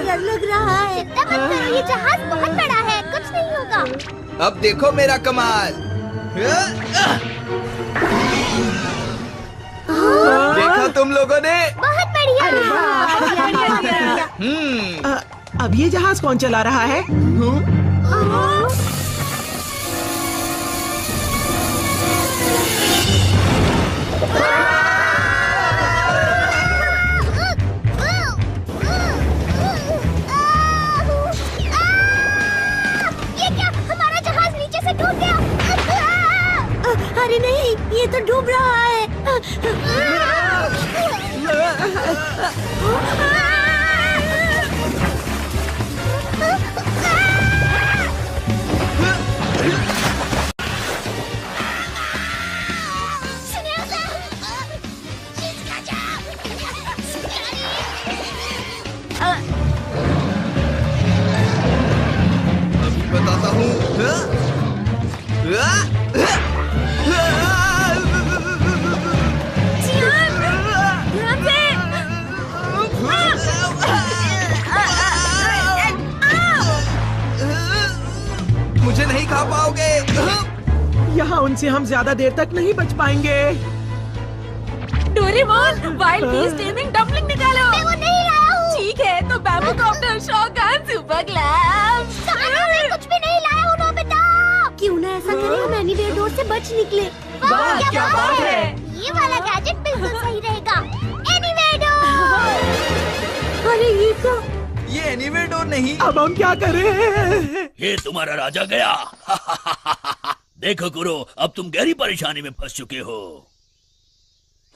डर लग रहा है। चिंता मत करो, ये जहाज बहुत बड़ा है, कुछ नहीं होगा। अब देखो मेरा कमाल। देखा तुम लोगों ने? बहुत बढ़िया। अब ये जहाज कौन चला रहा है? ये क्या? हमारा जहाज नीचे से टूट गया। अरे नहीं, ये तो डूब रहा है। बताता हूँ। मुझे नहीं खा पाओगे। यहाँ उनसे हम ज्यादा देर तक नहीं बच पाएंगे। Doraemon, wild piece steaming dumpling निकालो। मैं वो नहीं लाया हूँ। ठीक है, तो bamboo copter, shotgun, super glam. मैं कुछ भी नहीं लाया हूँ नोबिता। क्यों ना ऐसा करें, हम एनीवेयर डोर से बच निकले। वाह, क्या बात है। ये वाला गैजेट बिल्कुल सही रहेगा। Anywhere door. अरे ये तो ये एनीवेयर डोर नहीं। अब हम क्या करें? ये तुम्हारा राजा गया। देखो गुरु, अब तुम गहरी परेशानी में फंस चुके हो।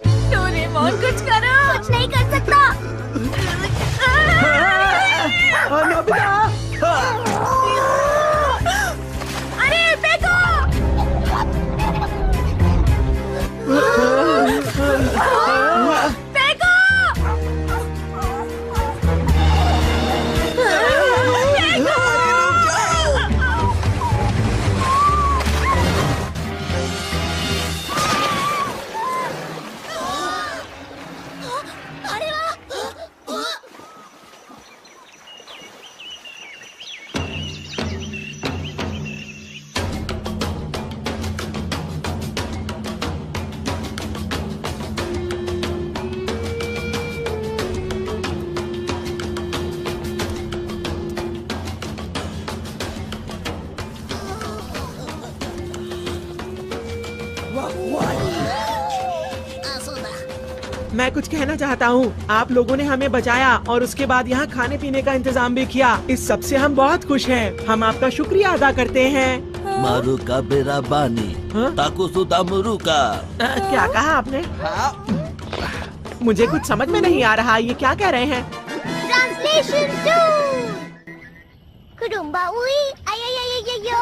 डोरेमोन कुछ करो। कुछ नहीं कर सकता। अरे फेंको। फेंको। मैं कुछ कहना चाहता हूँ। आप लोगों ने हमें बचाया और उसके बाद यहाँ खाने पीने का इंतजाम भी किया। इस सब से हम बहुत खुश हैं। हम आपका शुक्रिया अदा करते हैं। मारुका बेरा बानी ताकुसुदा मुरुका। क्या कहा आपने? मुझे कुछ समझ में नहीं आ रहा। ये क्या कह रहे हैं? ट्रांसलेशन 2। कुडुम्बा उई आयो।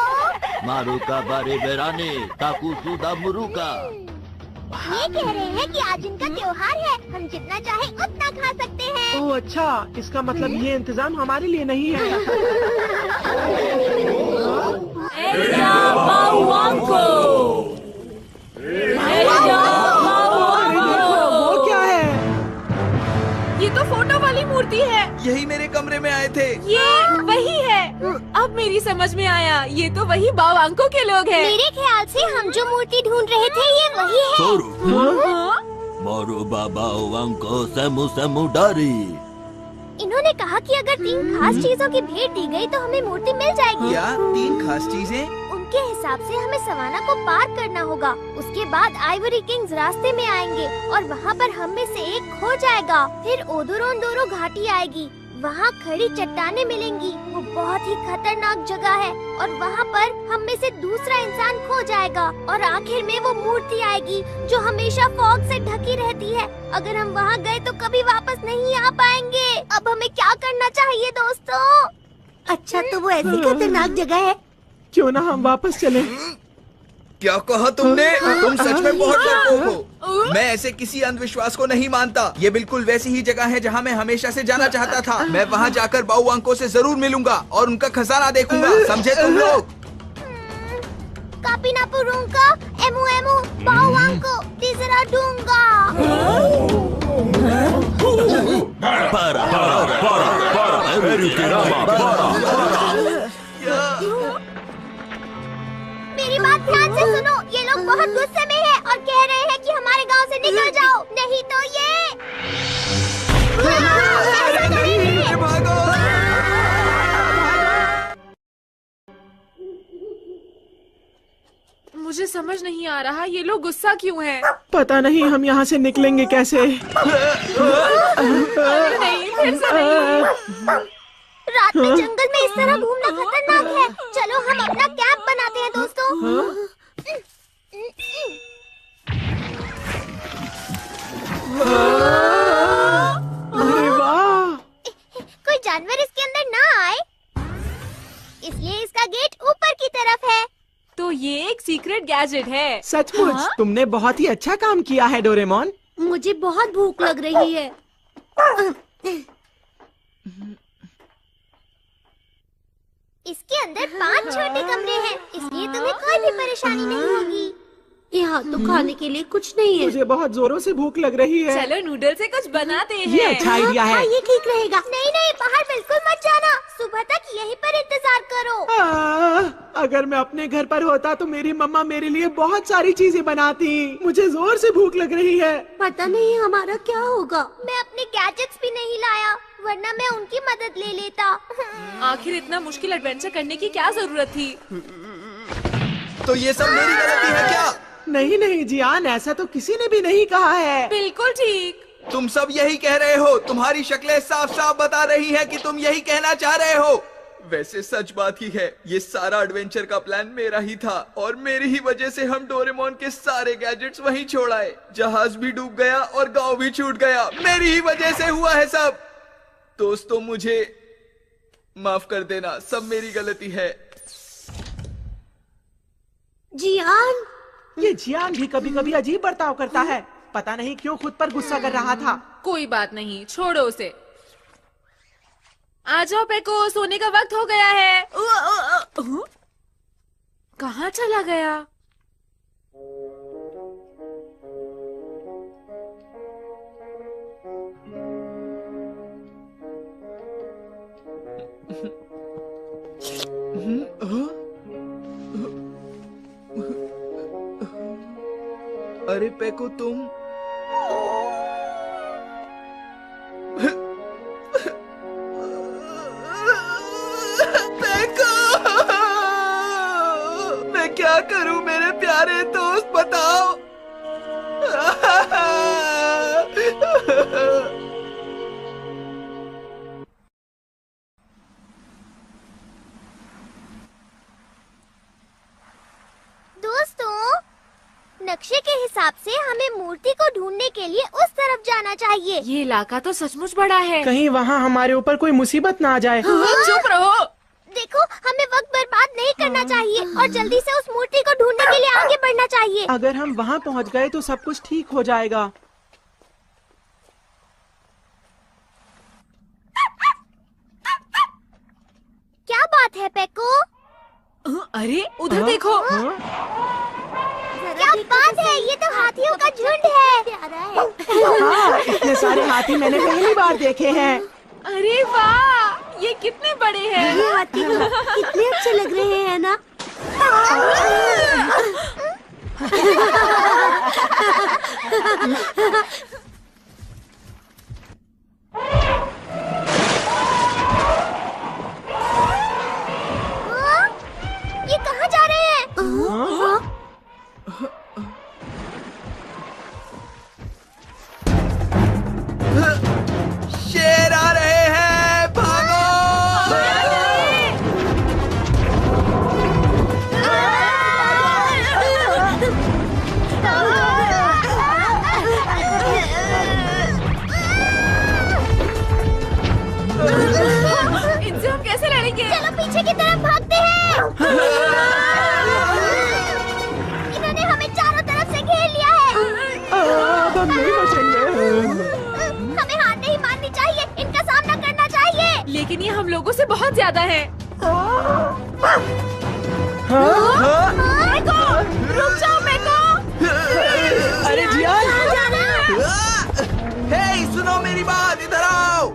मारुका बारे बेरानी ताकुसुदा मुरुका। ये कह रहे हैं कि आज इनका त्योहार है, हम जितना चाहे उतना खा सकते हैं। ओह अच्छा, इसका मतलब ये इंतजाम हमारे लिए नहीं है। वो क्या है? ये तो फोटो वाली मूर्ति है। यही मेरे कमरे में आए थे। ये वही है। अब मेरी समझ में आया, ये तो वही बावांको के लोग हैं। मेरे ख्याल से हम जो मूर्ति ढूंढ रहे थे ये वही है। मोरू बाबा वांको सेमु सेमु डारी। इन्होंने कहा कि अगर 3 खास चीजों की भेंट दी गई तो हमें मूर्ति मिल जाएगी। क्या 3 खास चीजें? उनके हिसाब से हमें सवाना को पार करना होगा। उसके बाद आइवरी किंग्स रास्ते में आएंगे और वहाँ पर हम में से एक खो जाएगा। फिर ओदोरोंदोरो घाटी आएगी। वहाँ खड़ी चट्टानें मिलेंगी। वो बहुत ही खतरनाक जगह है और वहाँ पर हम में से दूसरा इंसान खो जाएगा और आखिर में वो मूर्ति आएगी जो हमेशा फॉग से ढकी रहती है। अगर हम वहाँ गए तो कभी वापस नहीं आ पाएंगे। अब हमें क्या करना चाहिए दोस्तों? अच्छा, तो वो ऐसी खतरनाक जगह है। क्यों ना हम वापस चलें? क्या कहा तुमने? तुम सच में बहुत डरपोक हो। मैं ऐसे किसी अंधविश्वास को नहीं मानता। ये बिल्कुल वैसी ही जगह है जहाँ मैं हमेशा से जाना चाहता था। मैं वहाँ जाकर बाउवांको से जरूर मिलूंगा और उनका खजाना देखूंगा। समझे तुम लोग? कापिनापुरुंका, एमू एमू, बाउवांको, तीसरा डूंगा। मेरी बात ध्यान से सुनो। ये लोग बहुत गुस्से में हैं और कह रहे हैं कि हमारे गांव से निकल जाओ, नहीं तो ये ऐसा करेंगे। मुझे समझ नहीं आ रहा ये लोग गुस्सा क्यों हैं? पता नहीं हम यहाँ से निकलेंगे कैसे। नहीं, फिर से नहीं। रात में जंगल में इस तरह घूमना खतरनाक है। चलो हम अपना कैंप बनाते हैं दोस्तों। अरे वाह! कोई जानवर इसके अंदर ना आए, इसलिए इसका गेट ऊपर की तरफ है। तो ये एक सीक्रेट गैजेट है। सचमुच तुमने बहुत ही अच्छा काम किया है डोरेमोन। मुझे बहुत भूख लग रही है। इसके अंदर 5 छोटे कमरे हैं, इसलिए तुम्हें कोई भी परेशानी नहीं होगी। यहाँ तो खाने के लिए कुछ नहीं है। मुझे बहुत जोरों से भूख लग रही है। चलो नूडल से कुछ बनाते हैं। ये अच्छा आइडिया है। ये ठीक रहेगा। नहीं नहीं, बाहर बिल्कुल मत जाना। सुबह तक यहीं पर इंतजार करो। अगर मैं अपने घर पर होता तो मेरी मम्मा मेरे लिए बहुत सारी चीजें बनाती। मुझे जोर से भूख लग रही है। पता नहीं हमारा क्या होगा। मैं अपने गैजेट्स भी नहीं लाया, वरना मैं उनकी मदद ले लेता। आखिर इतना मुश्किल एडवेंचर करने की क्या जरूरत थी? तो ये सब मेरी गलती है क्या? नहीं नहीं जियान, ऐसा तो किसी ने भी नहीं कहा है। बिल्कुल ठीक। तुम सब यही कह रहे हो। तुम्हारी शक्लें साफ साफ बता रही हैं कि तुम यही कहना चाह रहे हो। वैसे सच बात ही है, ये सारा एडवेंचर का प्लान मेरा ही था और मेरी ही वजह से हम डोरेमोन के सारे गैजेट्स वहीं छोड़ आए। जहाज भी डूब गया और गांव भी छूट गया। मेरी ही वजह से हुआ है सब। दोस्तों मुझे माफ कर देना, सब मेरी गलती है। जियान, ये जियान भी कभी कभी अजीब बर्ताव करता है। पता नहीं क्यों खुद पर गुस्सा कर रहा था। कोई बात नहीं, छोड़ो उसे। आ जाओ पेको, सोने का वक्त हो गया है। कहाँ चला गया? अरे पेको तुम पेको, मैं क्या करूं मेरे प्यारे दोस्त, बताओ। दोस्तों, नक्शे के हिसाब से हमें मूर्ति को ढूंढने के लिए उस तरफ जाना चाहिए। ये इलाका तो सचमुच बड़ा है। कहीं वहाँ हमारे ऊपर कोई मुसीबत ना आ जाए। चुप रहो। देखो, हमें वक्त बर्बाद नहीं करना चाहिए और जल्दी से उस मूर्ति को ढूंढने के लिए आगे बढ़ना चाहिए। अगर हम वहाँ पहुँच गए तो सब कुछ ठीक हो जाएगा। क्या बात है पेको? अरे उधर देखो। क्या बात है, ये तो हाथियों का झुंड है। हाँ, इतने सारे हाथी मैंने पहली बार देखे हैं। अरे वाह, ये कितने बड़े हैं। ये हाथी कितने अच्छे लग रहे हैं ना। ये कहाँ जा रहे हैं? शेर आ रहे हैं, से बहुत ज्यादा है। मेको, रुक जाओ मेको। अरे जियान, हे सुनो मेरी बात, इधर आओ।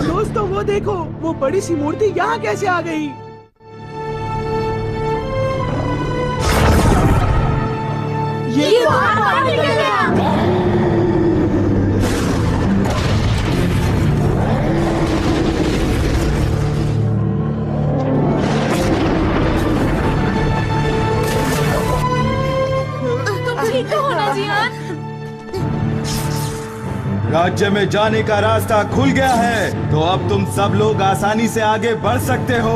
दोस्तों वो देखो, वो बड़ी सी मूर्ति यहाँ कैसे आ गई? ये तो बाहर निकल गया। ठीक हो ना जियान? राज्य में जाने का रास्ता खुल गया है, तो अब तुम सब लोग आसानी से आगे बढ़ सकते हो।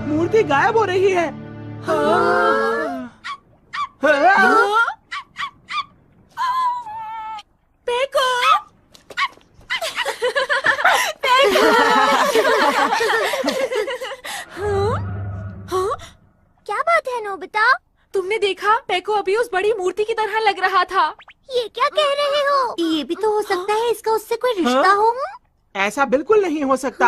मूर्ति गायब हो रही है। पेको, क्या बात है नोबिता? तुमने देखा? पेको अभी उस बड़ी मूर्ति की तरह लग रहा था। ये क्या कह रहे हो? ये भी तो हो सकता है इसका उससे कोई रिश्ता हो। ऐसा बिल्कुल नहीं हो सकता।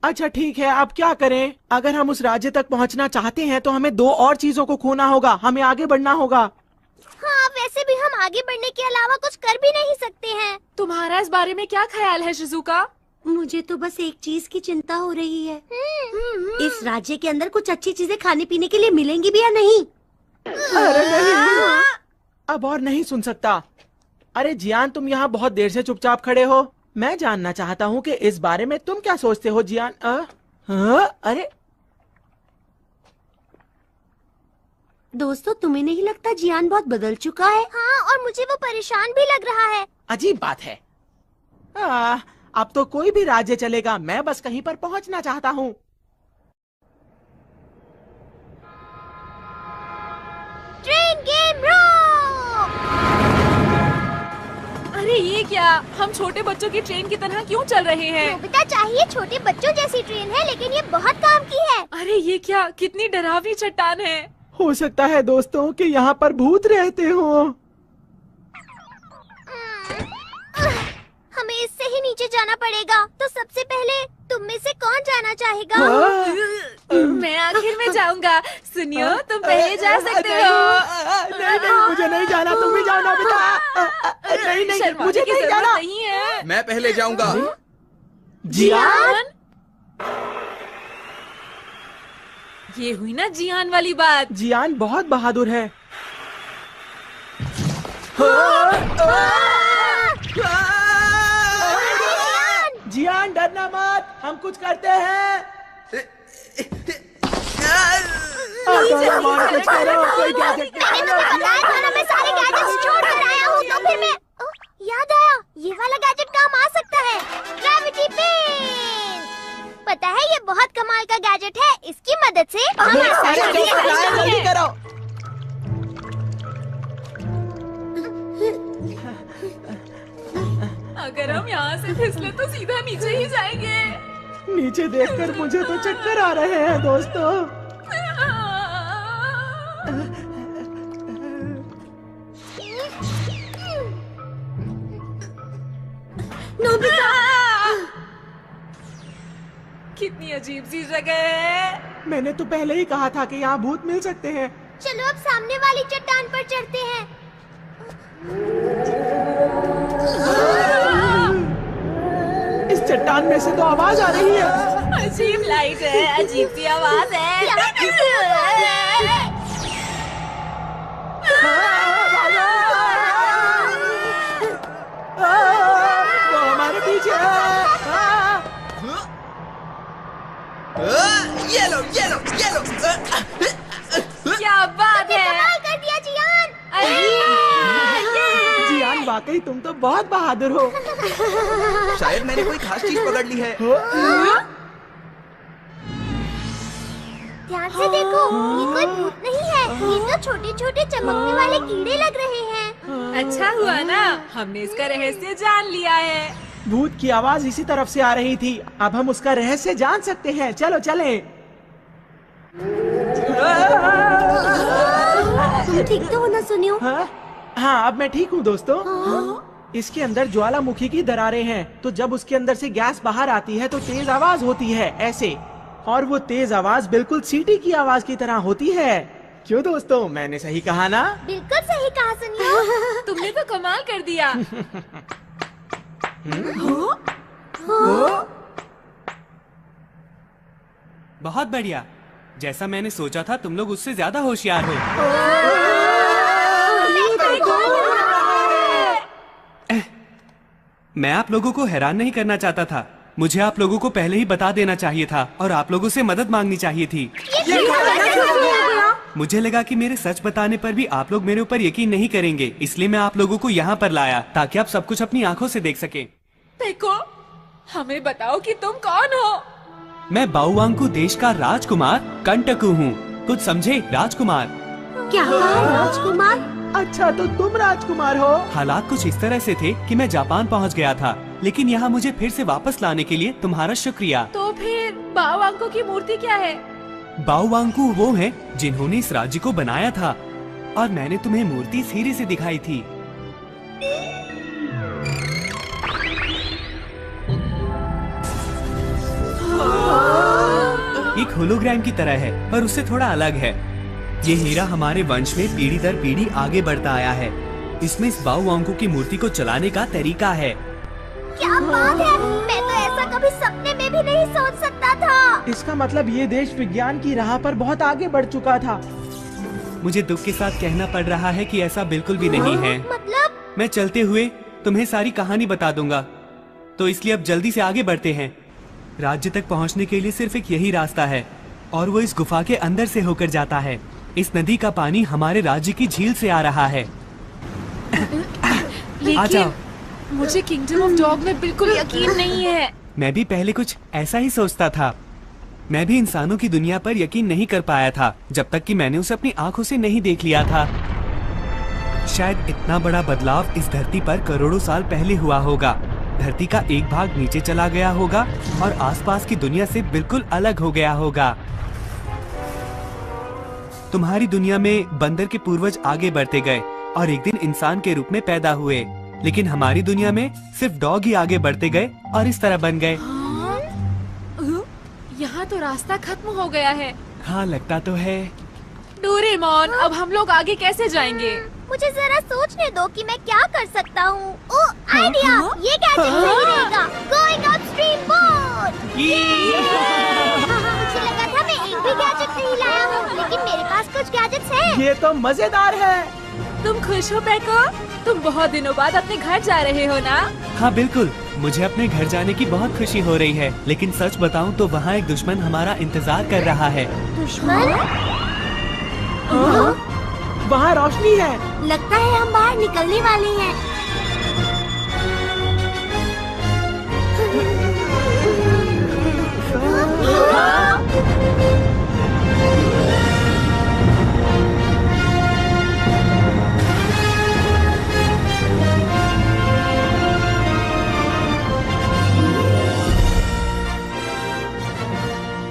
अच्छा ठीक है, अब क्या करें? अगर हम उस राज्य तक पहुंचना चाहते हैं तो हमें 2 और चीजों को खोना होगा। हमें आगे बढ़ना होगा। हाँ, वैसे भी हम आगे बढ़ने के अलावा कुछ कर भी नहीं सकते हैं। तुम्हारा इस बारे में क्या ख्याल है शिजुका? मुझे तो बस एक चीज की चिंता हो रही है। इस राज्य के अंदर कुछ अच्छी चीजें खाने पीने के लिए मिलेंगी भी या नहीं? अरे नहीं, अब और नहीं सुन सकता। अरे जियान, तुम यहाँ बहुत देर से चुपचाप खड़े हो। मैं जानना चाहता हूँ कि इस बारे में तुम क्या सोचते हो जियान? अरे दोस्तों, तुम्हें नहीं लगता जियान बहुत बदल चुका है? हाँ, और मुझे वो परेशान भी लग रहा है। अजीब बात है। अब तो कोई भी राज्य चलेगा। मैं बस कहीं पर पहुँचना चाहता हूँ। ट्रेन गेम रोक! अरे ये क्या? हम छोटे बच्चों की ट्रेन की तरह क्यों चल रहे हैं? नोबिता, चाहिए छोटे बच्चों जैसी ट्रेन है, लेकिन ये बहुत काम की है। अरे ये क्या? कितनी डरावनी चट्टान है। हो सकता है दोस्तों कि यहाँ पर भूत रहते हो। हमें इससे ही नीचे जाना पड़ेगा। तो सबसे पहले तुम में से कौन जाना चाहेगा? मैं आखिर में जाऊंगा। सुनियो, तुम पहले जा सकते हो। नहीं, मुझे नहीं जाना। तुम भी जाना बेटा। नहीं, मुझे नहीं जाना। नहीं है। मैं पहले जाऊंगा। जियान, ये हुई ना जियान वाली बात। जियान बहुत बहादुर है। जियान, डरना मत, हम कुछ करते हैं। कुछ करो, कोई गैजेट बताया था ना, मैं सारे गैजेट्स छोड़ कर आया हूँ। तो फिर मैं याद आया, ये वाला गैजेट काम आ सकता है। Gravity pen. पता है, ये बहुत कमाल का गैजेट है। इसकी मदद से हम जल्दी करो। अगर हम यहाँ से फिसले तो सीधा नीचे ही जाएंगे। नीचे देखकर मुझे तो चक्कर आ रहे हैं दोस्तों। नोबिता! कितनी अजीब सी जगह है। मैंने तो पहले ही कहा था कि यहाँ भूत मिल सकते हैं। चलो अब सामने वाली चट्टान पर चढ़ते हैं। इस चट्टान में से तो आवाज आ रही है। अजीब लाइट है, अजीब सी आवाज है। वो हमारे पीछे है। ये लो, ये लो, ये लो। तुम तो बहुत बहादुर हो। शायद मैंने कोई खास चीज पकड़ ली है। ध्यान से देखो, ये कोई भूत नहीं है, ये तो छोटे छोटे चमकने वाले कीड़े लग रहे हैं। अच्छा हुआ ना, हमने इसका रहस्य जान लिया है। भूत की आवाज इसी तरफ से आ रही थी। अब हम उसका रहस्य जान सकते हैं। चलो चलें। तुम ठीक तो हो ना सुनियो? हाँ, अब मैं ठीक हूँ दोस्तों। इसके अंदर ज्वालामुखी की दरारें हैं, तो जब उसके अंदर से गैस बाहर आती है तो तेज आवाज होती है ऐसे, और वो तेज आवाज बिल्कुल सीटी की आवाज की तरह होती है। क्यों दोस्तों, मैंने सही कहा ना? बिल्कुल सही कहा सुनियो। तुमने तो कमाल कर दिया। बहुत बढ़िया। जैसा मैंने सोचा था, तुम लोग उससे ज्यादा होशियार हो। मैं आप लोगों को हैरान नहीं करना चाहता था। मुझे आप लोगों को पहले ही बता देना चाहिए था और आप लोगों से मदद मांगनी चाहिए थी। मुझे लगा कि मेरे सच बताने पर भी आप लोग मेरे ऊपर यकीन नहीं करेंगे, इसलिए मैं आप लोगों को यहाँ पर लाया ताकि आप सब कुछ अपनी आंखों से देख सकें। देखो, हमें बताओ कि तुम कौन हो? मैं बाउवांकू देश का राजकुमार कंटकू हूँ। कुछ समझे? राजकुमार। क्या राजकुमार? अच्छा, तो तुम राजकुमार हो? हालात कुछ इस तरह से थे कि मैं जापान पहुँच गया था, लेकिन यहाँ मुझे फिर से वापस लाने के लिए तुम्हारा शुक्रिया। तो फिर बाउवांकू की मूर्ति क्या है? बाउवांकू वो हैं जिन्होंने इस राज्य को बनाया था, और मैंने तुम्हें मूर्ति इस हीरे से दिखाई थी। एक होलोग्राम की तरह है, पर उससे थोड़ा अलग है। ये हीरा हमारे वंश में पीढ़ी दर पीढ़ी आगे बढ़ता आया है। इसमें इस बाउवांकू की मूर्ति को चलाने का तरीका है। क्या बात है, मैं तो ऐसा कभी सपने में भी नहीं सोच सकता था। इसका मतलब ये देश विज्ञान की राह पर बहुत आगे बढ़ चुका था। मुझे दुख के साथ कहना पड़ रहा है कि ऐसा बिल्कुल भी नहीं है। मतलब? मैं चलते हुए तुम्हें सारी कहानी बता दूंगा, तो इसलिए अब जल्दी से आगे बढ़ते हैं। राज्य तक पहुंचने के लिए सिर्फ एक यही रास्ता है, और वो इस गुफा के अंदर से होकर जाता है। इस नदी का पानी हमारे राज्य की झील से आ रहा है। लेकिन मुझे किंगडम ऑफ डॉग में बिल्कुल यकीन नहीं है। मैं भी पहले कुछ ऐसा ही सोचता था। मैं भी इंसानों की दुनिया पर यकीन नहीं कर पाया था, जब तक कि मैंने उसे अपनी आंखों से नहीं देख लिया था। शायद इतना बड़ा बदलाव इस धरती पर करोड़ों साल पहले हुआ होगा। धरती का एक भाग नीचे चला गया होगा और आसपास की दुनिया से बिल्कुल अलग हो गया होगा। तुम्हारी दुनिया में बंदर के पूर्वज आगे बढ़ते गए और एक दिन इंसान के रूप में पैदा हुए, लेकिन हमारी दुनिया में सिर्फ डॉग ही आगे बढ़ते गए और इस तरह बन गए। यहाँ तो रास्ता खत्म हो गया है। हाँ, लगता तो है। डोरेमोन, अब हम लोग आगे कैसे जाएंगे? मुझे जरा सोचने दो कि मैं क्या कर सकता हूँ। ओह, आइडिया! ये गैजेट सही रहेगा। Going upstream boat. मुझे लगा था मैं एक भी गैजेट नहीं लाया हूँ, लेकिन मेरे पास कुछ गैजेट्स हैं। ये तो मजेदार है। तुम खुश हो पेको? तुम बहुत दिनों बाद अपने घर जा रहे हो ना? हाँ बिल्कुल, मुझे अपने घर जाने की बहुत खुशी हो रही है, लेकिन सच बताऊं तो वहाँ एक दुश्मन हमारा इंतजार कर रहा है। दुश्मन? वहाँ रोशनी है। लगता है हम बाहर निकलने वाले हैं।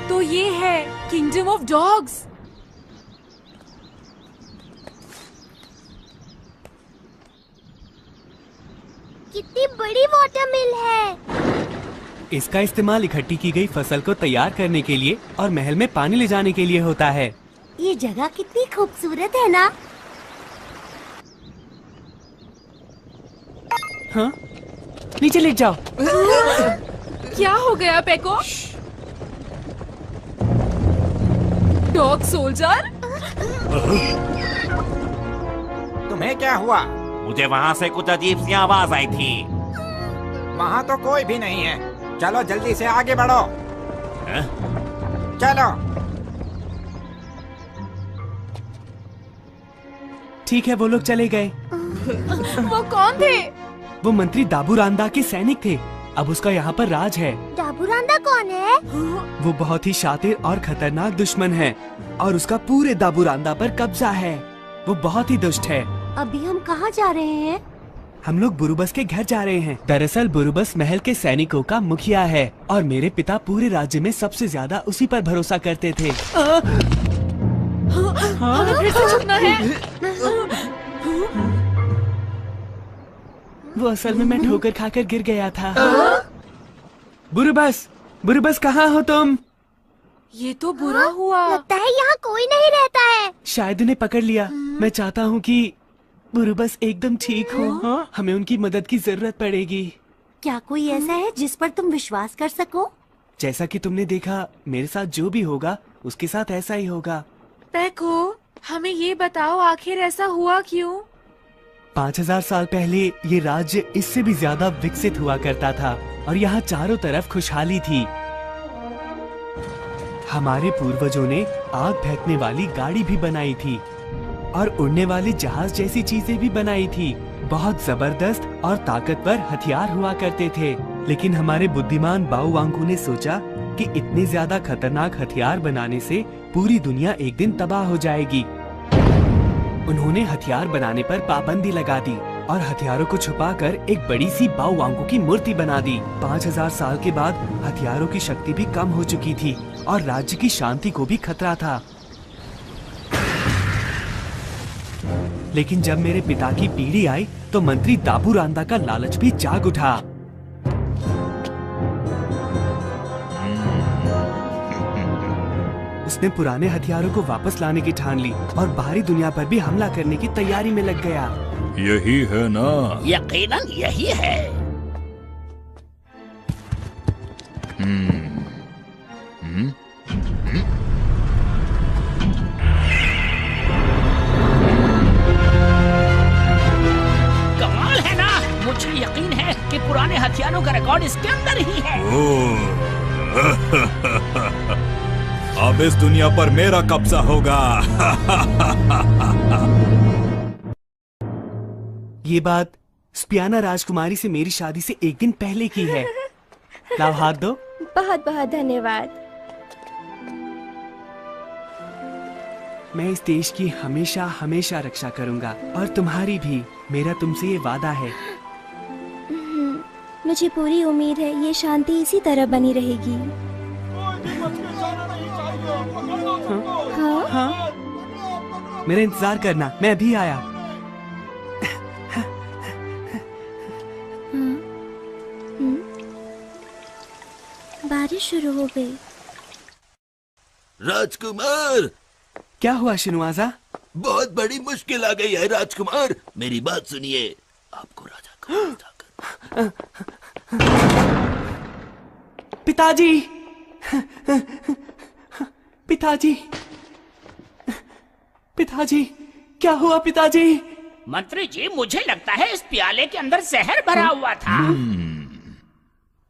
तो ये है किंगडम ऑफ डॉग्स। कितनी बड़ी वाटर मिल है। इसका इस्तेमाल इकट्ठी की गई फसल को तैयार करने के लिए और महल में पानी ले जाने के लिए होता है। ये जगह कितनी खूबसूरत है ना? हाँ? नीचे लेट जाओ। क्या हो गया पेको? Dog soldier? तुम्हें क्या हुआ? मुझे वहाँ से कुछ अजीब सी आवाज आई थी। वहाँ तो कोई भी नहीं है। चलो जल्दी से आगे बढ़ो। चलो। ठीक है, वो लोग चले गए। वो कौन थे? वो मंत्री दाबूरांदा के सैनिक थे। अब उसका यहाँ पर राज है। दाबूरांदा कौन है? वो बहुत ही शातिर और खतरनाक दुश्मन है और उसका पूरे दाबूरांदा पर कब्जा है। वो बहुत ही दुष्ट है। अभी हम कहाँ जा रहे हैं? हम लोग बुरुबस के घर जा रहे हैं। दरअसल बुरुबस महल के सैनिकों का मुखिया है और मेरे पिता पूरे राज्य में सबसे ज्यादा उसी पर भरोसा करते थे। हमें फिर से छुपना है। वो असल में मैं ठोकर खाकर गिर गया था। बुरुबस, बुरुबस कहाँ हो तुम? ये तो बुरा हुआ। लगता है यहाँ कोई नहीं रहता है। शायद उन्हें पकड़ लिया। मैं चाहता हूँ कि बुरुबस एकदम ठीक हो। हमें उनकी मदद की जरूरत पड़ेगी। क्या कोई ऐसा है जिस पर तुम विश्वास कर सको? जैसा कि तुमने देखा, मेरे साथ जो भी होगा उसके साथ ऐसा ही होगा। पैको, हमें ये बताओ आखिर ऐसा हुआ क्यों? 5000 साल पहले ये राज्य इससे भी ज्यादा विकसित हुआ करता था और यहाँ चारों तरफ खुशहाली थी। हमारे पूर्वजों ने आग फेंकने वाली गाड़ी भी बनाई थी और उड़ने वाले जहाज जैसी चीजें भी बनाई थी। बहुत जबरदस्त और ताकतवर हथियार हुआ करते थे, लेकिन हमारे बुद्धिमान बाओवांगकू ने सोचा कि इतने ज्यादा खतरनाक हथियार बनाने से पूरी दुनिया एक दिन तबाह हो जाएगी। उन्होंने हथियार बनाने पर पाबंदी लगा दी और हथियारों को छुपाकर एक बड़ी सी बाओवांगकू की मूर्ति बना दी। 5000 साल के बाद हथियारों की शक्ति भी कम हो चुकी थी और राज्य की शांति को भी खतरा था। लेकिन जब मेरे पिता की पीढ़ी आई तो मंत्री दाबूरांदा का लालच भी जाग उठा। उसने पुराने हथियारों को वापस लाने की ठान ली और बाहरी दुनिया पर भी हमला करने की तैयारी में लग गया। यही है ना? यकीनन यही है। कमाल है ना? मुझे यकीन है कि पुराने हथियारों का रिकॉर्ड इसके अंदर ही है। अब इस दुनिया पर मेरा कब्जा होगा। ये बात स्पियाना राजकुमारी से मेरी शादी से एक दिन पहले की है। लाओ हाथ दो। बहुत बहुत धन्यवाद। मैं इस देश की हमेशा हमेशा रक्षा करूंगा और तुम्हारी भी। मेरा तुमसे ये वादा है। मुझे पूरी उम्मीद है ये शांति इसी तरह बनी रहेगी। हाँ? मेरा इंतजार करना, मैं अभी आया। बारिश शुरू हो गई। राजकुमार, क्या हुआ शिनुआजा? बहुत बड़ी मुश्किल आ गई है राजकुमार। मेरी बात सुनिए। आपको राजा को बताकर। पिताजी, पिताजी, पिताजी, क्या हुआ पिताजी? मंत्री जी, मुझे लगता है इस प्याले के अंदर जहर भरा हुआ था।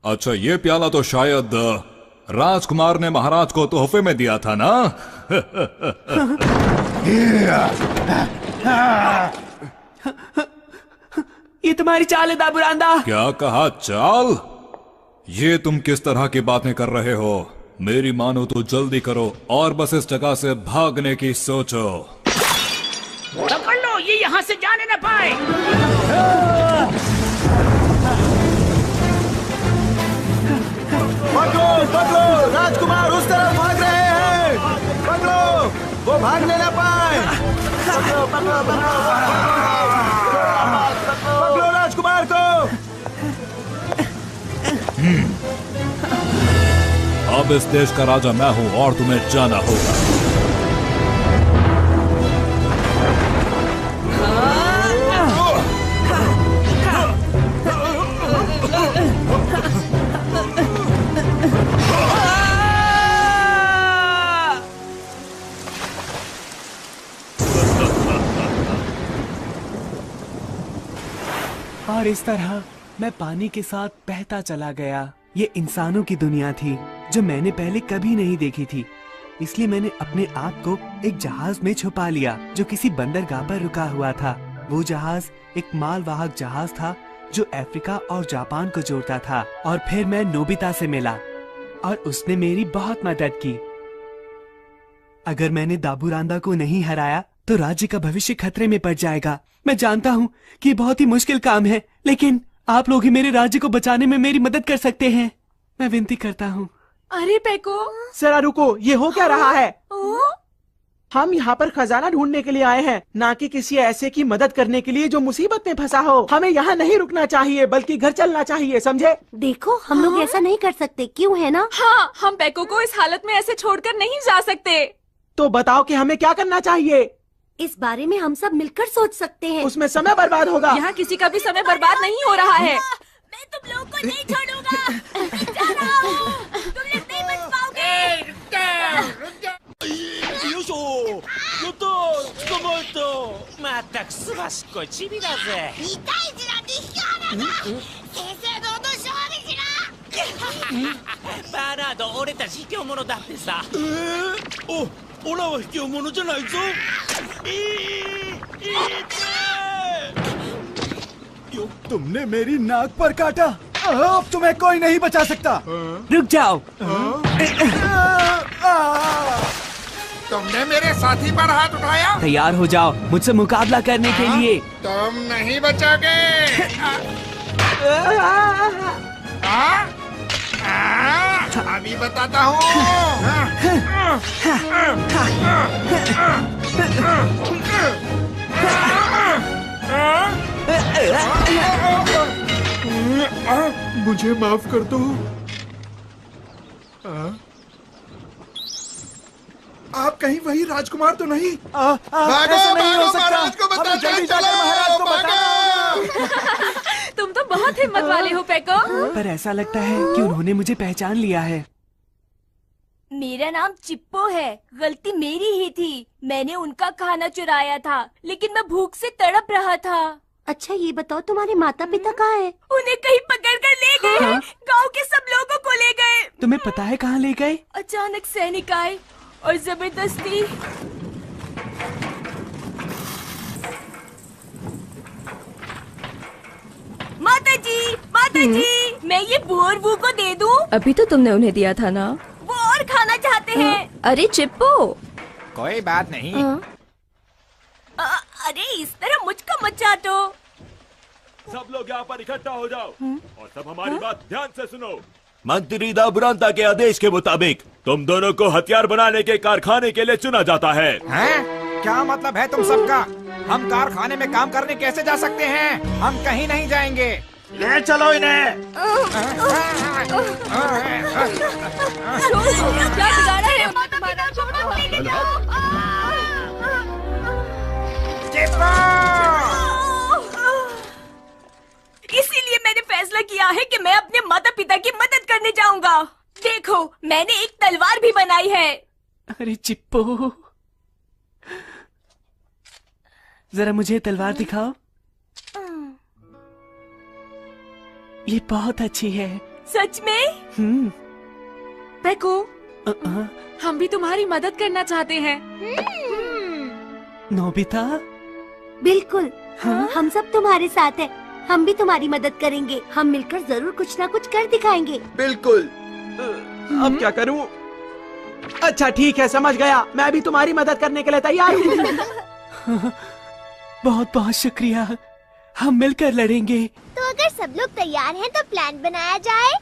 अच्छा, ये प्याला तो शायद राजकुमार ने महाराज को तोहफे में दिया था ना? ये तुम्हारी चाल है दाबूरांदा। क्या कहा चाल? ये तुम किस तरह की बातें कर रहे हो? मेरी मानो तो जल्दी करो और बस इस जगह से भागने की सोचो। पकड़ लो, ये यहाँ से जाने न पाए। पकड़ो, पकड़ो, राजकुमार उस तरफ भाग रहे हैं। पकड़ो, वो भागने न पाए। पकड़ो, पकड़ो, पकड़ो राजकुमार को। अब इस देश का राजा मैं हूं और तुम्हें जाना होगा। और इस तरह मैं पानी के साथ बहता चला गया। ये इंसानों की दुनिया थी जो मैंने पहले कभी नहीं देखी थी। इसलिए मैंने अपने आप को एक जहाज में छुपा लिया जो किसी बंदरगाह पर रुका हुआ था। वो जहाज एक मालवाहक जहाज था जो अफ्रीका और जापान को जोड़ता था। और फिर मैं नोबिता से मिला और उसने मेरी बहुत मदद की। अगर मैंने दाबूरांदा को नहीं हराया तो राज्य का भविष्य खतरे में पड़ जाएगा। मैं जानता हूँ कि बहुत ही मुश्किल काम है, लेकिन आप लोग ही मेरे राज्य को बचाने में मेरी मदद कर सकते हैं। मैं विनती करता हूँ। अरे पेको, जरा रुको, ये हो क्या रहा है? हम यहाँ पर खजाना ढूंढने के लिए आए हैं, ना कि किसी ऐसे की मदद करने के लिए जो मुसीबत में फंसा हो। हमें यहाँ नहीं रुकना चाहिए, बल्कि घर चलना चाहिए, समझे? देखो, हम लोग ऐसा नहीं कर सकते, क्यों है ना? हाँ, हम पेको को इस हालत में ऐसे छोड़कर नहीं जा सकते। तो बताओ कि हमें क्या करना चाहिए? इस बारे में हम सब मिलकर सोच सकते हैं। उसमें समय बर्बाद होगा। यहाँ किसी का भी समय बर्बाद नहीं हो रहा है। मैं तुम लोगों को नहीं छोड़ूंगा। मैं जा रहा हूँ। तुम लोग नहीं बच पाओगे। तुमने मेरी नाक पर काटा, अब तुम्हें कोई नहीं बचा सकता। रुक जाओ। तुमने मेरे साथी पर हाथ उठाया। तैयार हो जाओ मुझसे मुकाबला करने के लिए। तुम नहीं बचोगे। अभी बताता हूँ। मुझे माफ कर दो। आप कहीं वही राजकुमार तो नहीं? ऐसा नहीं हो सकता। हमें जल्दी जाकर महाराज को बताओ। तुम तो बहुत हिम्मत वाले हो पेको। पर ऐसा लगता है कि उन्होंने मुझे पहचान लिया है। मेरा नाम चिप्पो है। गलती मेरी ही थी। मैंने उनका खाना चुराया था, लेकिन मैं भूख से तड़प रहा था। अच्छा, ये बताओ तुम्हारे माता पिता कहाँ हैं? उन्हें कहीं पकड़ कर ले गए हैं। गाँव के सब लोगों को ले गए। तुम्हें पता है कहाँ ले गए? अचानक सैनिक आए और जबरदस्ती। माता जी, मैं ये बोर बू को दे दूं? अभी तो तुमने उन्हें दिया था ना। वो और खाना चाहते हैं। अरे चिप्पो, कोई बात नहीं। अरे इस तरह मुझको मत चाटो। सब लोग यहाँ पर इकट्ठा हो जाओ और सब हमारी बात ध्यान से सुनो। मंत्री दाबुरांता के आदेश के मुताबिक तुम दोनों को हथियार बनाने के कारखाने के लिए चुना जाता है। हैं? क्या मतलब है तुम सबका? हम कारखाने में काम करने कैसे जा सकते हैं? हम कहीं नहीं जाएंगे। ले चलो इन्हें। क्या बिगाड़ा है? इसीलिए मैंने फैसला किया है कि मैं अपने माता पिता की मदद करने जाऊंगा। देखो, मैंने एक तलवार भी बनाई है। अरे चिप्पो, जरा मुझे तलवार दिखाओ। ये बहुत अच्छी है। सच में? पेको, हम भी तुम्हारी मदद करना चाहते हैं। नोबिता? बिल्कुल। हम सब तुम्हारे साथ हैं। हम भी तुम्हारी मदद करेंगे। हम मिलकर जरूर कुछ ना कुछ कर दिखाएंगे। बिल्कुल। अब क्या करूं? अच्छा ठीक है, समझ गया। मैं भी तुम्हारी मदद करने के लिए तैयार हूँ। बहुत बहुत शुक्रिया। हम मिलकर लड़ेंगे। तो अगर सब लोग तैयार हैं तो प्लान बनाया जाए।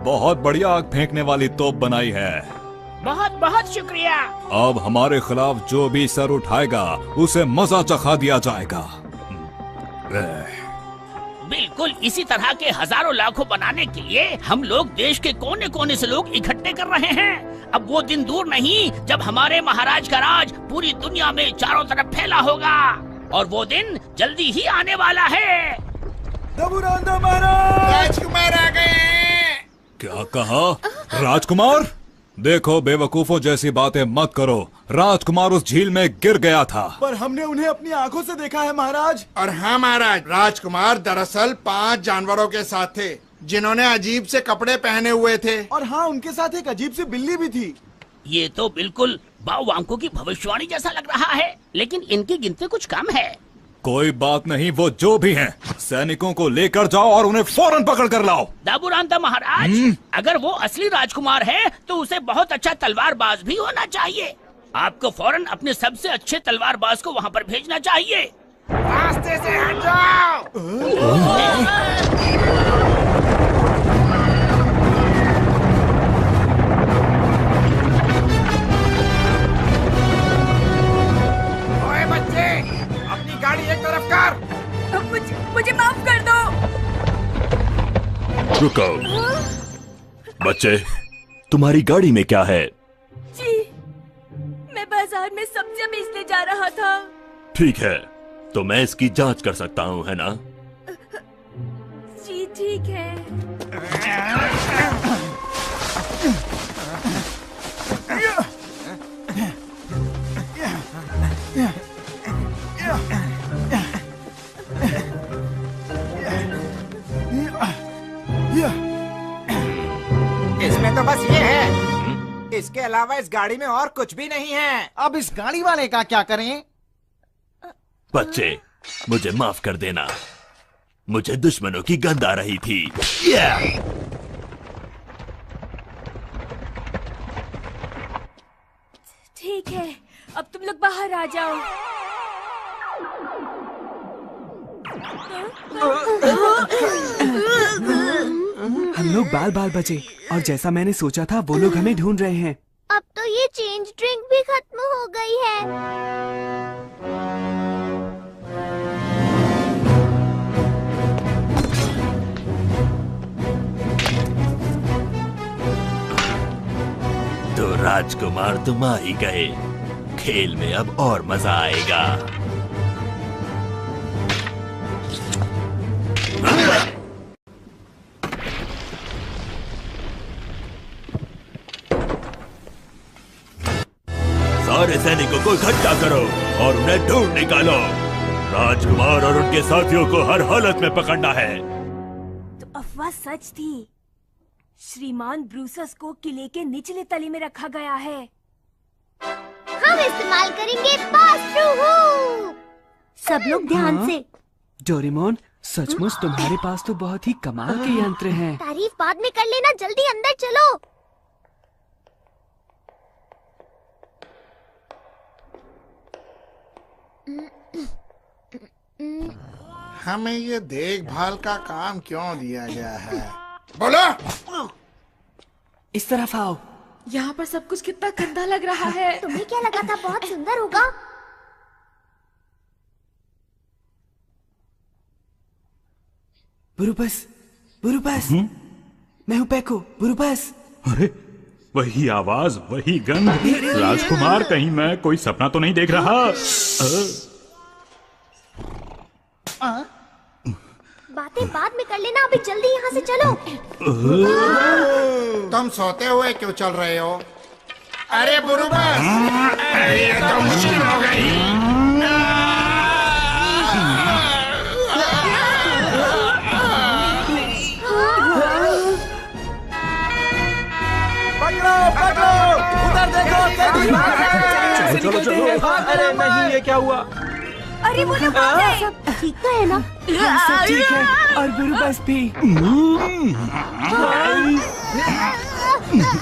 बहुत बढ़िया आग फेंकने वाली तोप बनाई है। बहुत बहुत शुक्रिया। अब हमारे खिलाफ जो भी सर उठाएगा उसे मजा चखा दिया जाएगा। बिल्कुल इसी तरह के हजारों लाखों बनाने के लिए हम लोग देश के कोने कोने से लोग इकट्ठे कर रहे हैं। अब वो दिन दूर नहीं जब हमारे महाराज का राज पूरी दुनिया में चारों तरफ फैला होगा, और वो दिन जल्दी ही आने वाला है। दाबुरांता महाराज! राजकुमार आ गए। क्या कहा? राजकुमार? देखो बेवकूफों जैसी बातें मत करो। राजकुमार उस झील में गिर गया था। पर हमने उन्हें अपनी आंखों से देखा है महाराज। और हाँ महाराज, राजकुमार दरअसल 5 जानवरों के साथ थे जिन्होंने अजीब से कपड़े पहने हुए थे। और हाँ, उनके साथ एक अजीब सी बिल्ली भी थी। ये तो बिल्कुल बाओवांको की भविष्यवाणी जैसा लग रहा है, लेकिन इनकी गिनती कुछ कम है। कोई बात नहीं, वो जो भी हैं, सैनिकों को लेकर जाओ और उन्हें फौरन पकड़ कर लाओ। दाबूरांता महाराज, अगर वो असली राजकुमार है तो उसे बहुत अच्छा तलवारबाज भी होना चाहिए। आपको फौरन अपने सबसे अच्छे तलवारबाज को वहाँ पर भेजना चाहिए। रास्ते से हट जाओ। ओए बच्चे, अपनी गाड़ी एक तरफ कर। मुझे माफ कर दो। रुको बच्चे, तुम्हारी गाड़ी में क्या है? जी, मैं बाजार में सब्जियां बेचने जा रहा था। ठीक है, तो मैं इसकी जांच कर सकता हूँ, है ना? जी ठीक है। इसमें तो बस ये है, इसके अलावा इस गाड़ी में और कुछ भी नहीं है। अब इस गाड़ी वाले का क्या करें? बच्चे, मुझे माफ कर देना, मुझे दुश्मनों की गंध आ रही थी। ठीक है, अब तुम लोग बाहर आ जाओ। हम लोग बाल बाल बचे और जैसा मैंने सोचा था वो लोग हमें ढूंढ रहे हैं। अब तो ये चेंज ड्रिंक भी खत्म हो गई है। तो राजकुमार तुम आ ही गए, खेल में अब और मजा आएगा। सारे सैनिकों को इकट्ठा करो और उन्हें ढूंढ निकालो। राजकुमार और उनके साथियों को हर हालत में पकड़ना है। तो अफवाह सच थी। श्रीमान ब्रूसस को किले के निचले तले में रखा गया है। हम इस्तेमाल करेंगे पास थ्रू हुक। सब लोग ध्यान से। डोरेमोन, सचमुच तुम्हारे पास तो बहुत ही कमाल के यंत्र हैं। तारीफ बाद में कर लेना, जल्दी अंदर चलो। हमें ये देखभाल का काम क्यों दिया गया है? बोलो। इस तरफ आओ। यहाँ पर सब कुछ कितना गंदा लग रहा है। तुम्हें क्या लगा था बहुत सुंदर होगा? बुरुबस, बुरुबस, मैं हूँ पैको, बुरुबस। अरे वही आवाज, वही गंध। राजकुमार, कहीं मैं कोई सपना तो नहीं देख रहा? बातें बाद में कर लेना, अभी जल्दी यहाँ से चलो। तुम सोते हुए क्यों चल रहे हो? अरे बुरुबस, ये तो मुश्किल हो गई। पकड़ो, पकड़ो, उधर देखो। चलो चलो। अरे नहीं, ये क्या हुआ? अरे वो लोग आ गए। सब ठीक तो है ना? सब ठीक है और बुरुबस भी।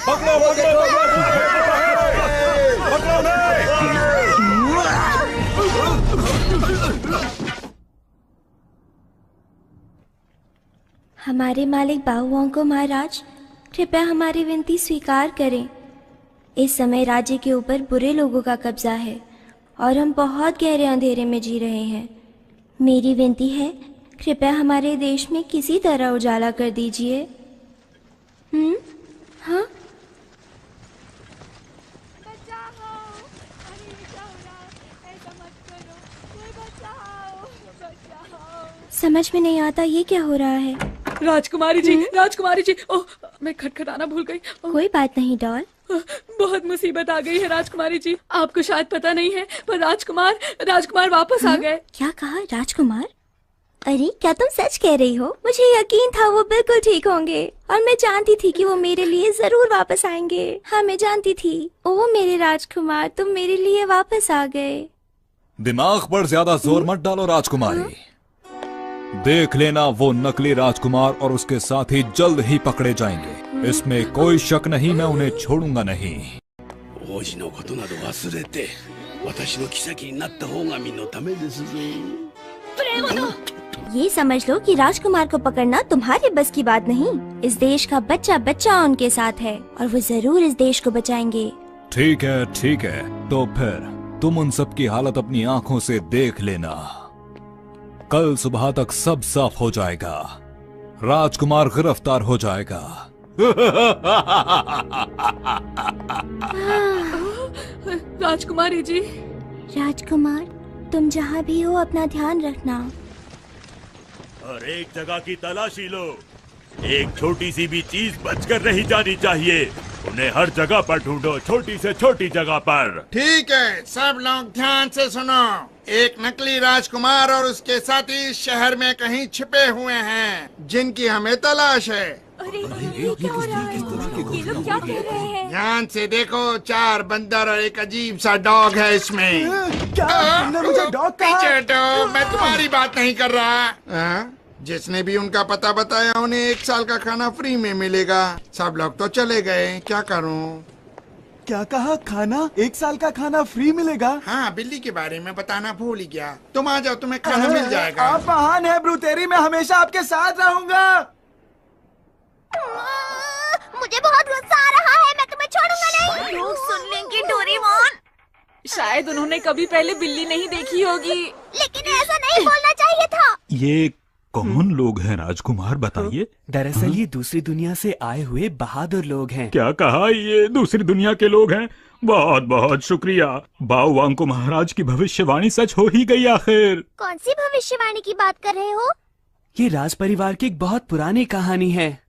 पकड़ो, हमारे मालिक बाओवांको महाराज, कृपया हमारी विनती स्वीकार करें। इस समय राज्य के ऊपर बुरे लोगों का कब्जा है और हम बहुत गहरे अंधेरे में जी रहे हैं। मेरी विनती है, कृपया हमारे देश में किसी तरह उजाला कर दीजिए। हाँ? समझ में नहीं आता ये क्या हो रहा है। राजकुमारी जी, राजकुमारी जी, ओह मैं खटखटाना भूल गई। कोई बात नहीं डॉल, बहुत मुसीबत आ गई है राजकुमारी जी। आपको शायद पता नहीं है, पर राजकुमार वापस आ गए। क्या कहा राजकुमार? अरे क्या तुम सच कह रही हो? मुझे यकीन था वो बिल्कुल ठीक होंगे और मैं जानती थी कि वो मेरे लिए जरूर वापस आएंगे। हाँ मैं जानती थी। ओ मेरे राजकुमार, तुम मेरे लिए वापस आ गए। दिमाग पर ज्यादा जोर मत डालो राजकुमारी। देख लेना वो नकली राजकुमार और उसके साथी जल्द ही पकड़े जाएंगे, इसमें कोई शक नहीं। मैं उन्हें छोड़ूंगा नहीं। ये समझ लो कि राजकुमार को पकड़ना तुम्हारे बस की बात नहीं। इस देश का बच्चा बच्चा उनके साथ है और वो जरूर इस देश को बचाएंगे। ठीक है, तो फिर तुम उन सब की हालत अपनी आंखों से देख लेना। कल सुबह तक सब साफ हो जाएगा। राजकुमार गिरफ्तार हो जाएगा। राजकुमारी जी। राजकुमार, तुम जहाँ भी हो अपना ध्यान रखना। हर एक जगह की तलाशी लो। एक छोटी सी भी चीज बचकर नहीं जानी चाहिए। उन्हें हर जगह पर ढूंढो, छोटी से छोटी जगह पर। ठीक है, सब लोग ध्यान से सुनो। एक नकली राजकुमार और उसके साथी इस शहर में कहीं छिपे हुए हैं, जिनकी हमें तलाश है। ध्यान से देखो, 4 बंदर और एक अजीब सा डॉग है इसमें। क्या तुमने मुझे डॉग कहा? पीछे हटो, मैं तुम्हारी बात नहीं कर रहा। जिसने भी उनका पता बताया उन्हें 1 साल का खाना फ्री में मिलेगा। सब लोग तो चले गए, क्या करूं? क्या कहा? खाना? 1 साल का खाना फ्री मिलेगा? हाँ, बिल्ली के बारे में बताना भूल ही गया। तुम आ जाओ, तुम्हें खाना मिल जाएगा। आप महान है ब्रूतेरी, मैं हमेशा आपके साथ रहूंगा। मुझे बहुत गुस्सा आ रहा है, मैं तुम्हें छोड़ूंगा नहीं। लोग सुन लेंगे डोरेमोन। शायद उन्होंने कभी पहले बिल्ली नहीं देखी होगी। लेकिन ऐसा नहीं बोलना चाहिए था। ये कौन लोग हैं राजकुमार, बताइए? दरअसल ये दूसरी दुनिया से आए हुए बहादुर लोग हैं। क्या कहा? ये दूसरी दुनिया के लोग हैं? बहुत बहुत शुक्रिया। बाओ वांको महाराज की भविष्यवाणी सच हो ही गई आखिर। कौन सी भविष्यवाणी की बात कर रहे हो? ये राज परिवार की एक बहुत पुरानी कहानी है।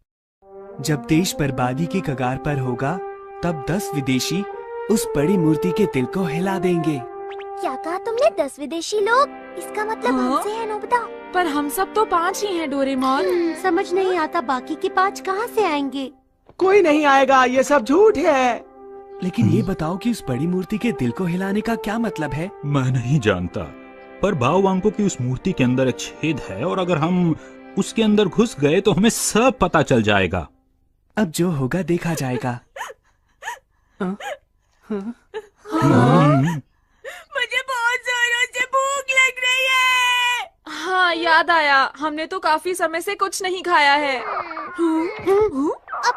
जब देश बर्बादी के कगार पर होगा, तब 10 विदेशी उस बड़ी मूर्ति के दिल को हिला देंगे। क्या कहा तुमने? 10 विदेशी लोग? इसका मतलब हमसे है नोबिता। पर हम सब तो 5 ही हैं डोरेमोन। समझ नहीं आता बाकी के 5 कहाँ से आएंगे? कोई नहीं आएगा, ये सब झूठ है। लेकिन ये बताओ कि उस बड़ी मूर्ति के दिल को हिलाने का क्या मतलब है? मैं नहीं जानता, पर बाओ वांको की उस मूर्ति के अंदर एक छेद है और अगर हम उसके अंदर घुस गए तो हमें सब पता चल जाएगा। अब जो होगा देखा जाएगा। मुझे बहुत जोरों से भूख लग रही है। हाँ याद आया, हमने तो काफी समय से कुछ नहीं खाया है। अब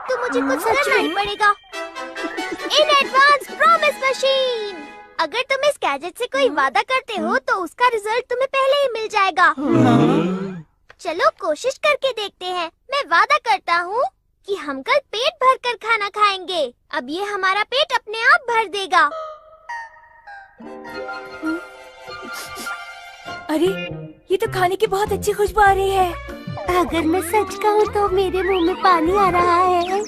तो मुझे कुछ करना ही पड़ेगा। In advance promise machine. अगर तुम इस गैजेट से कोई वादा करते हो तो उसका रिजल्ट तुम्हें पहले ही मिल जाएगा। चलो कोशिश करके देखते हैं। मैं वादा करता हूँ कि हम कल पेट भर कर खाना खाएंगे। अब ये हमारा पेट अपने आप भर देगा। अरे ये तो खाने की बहुत अच्छी खुशबू आ रही है। अगर मैं सच कहूँ तो मेरे मुंह में पानी आ रहा है।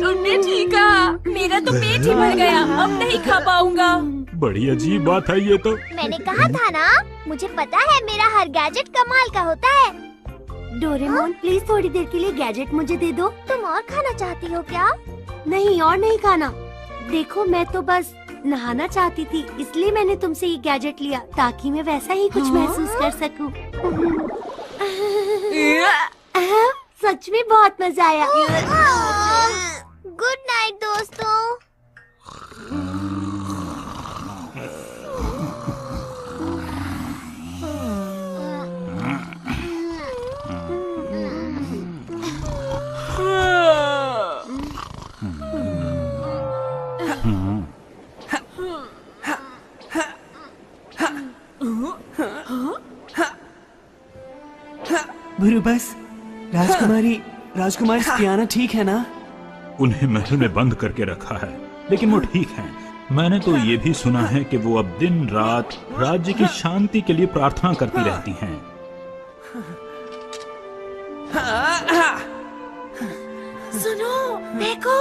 तुमने ठीक कहा, मेरा तो पेट ही भर गया, अब नहीं खा पाऊंगा। बड़ी अजीब बात है ये तो। मैंने कहा था ना, मुझे पता है मेरा हर गैजेट कमाल का होता है। डोरेमोन प्लीज थोड़ी देर के लिए गैजेट मुझे दे दो। तुम और खाना चाहती हो क्या? नहीं, और नहीं खाना। देखो मैं तो बस नहाना चाहती थी, इसलिए मैंने तुमसे ये गैजेट लिया ताकि मैं वैसा ही कुछ महसूस कर सकूं। सच में बहुत मजा आया। गुड नाइट दोस्तों। बुरुबस, राजकुमारी स्टियाना ठीक है ना? उन्हें महल में बंद करके रखा है, लेकिन वो ठीक हैं। मैंने तो ये भी सुना है कि वो अब दिन रात राज्य की शांति के लिए प्रार्थना करती रहती हैं। सुनो, देखो।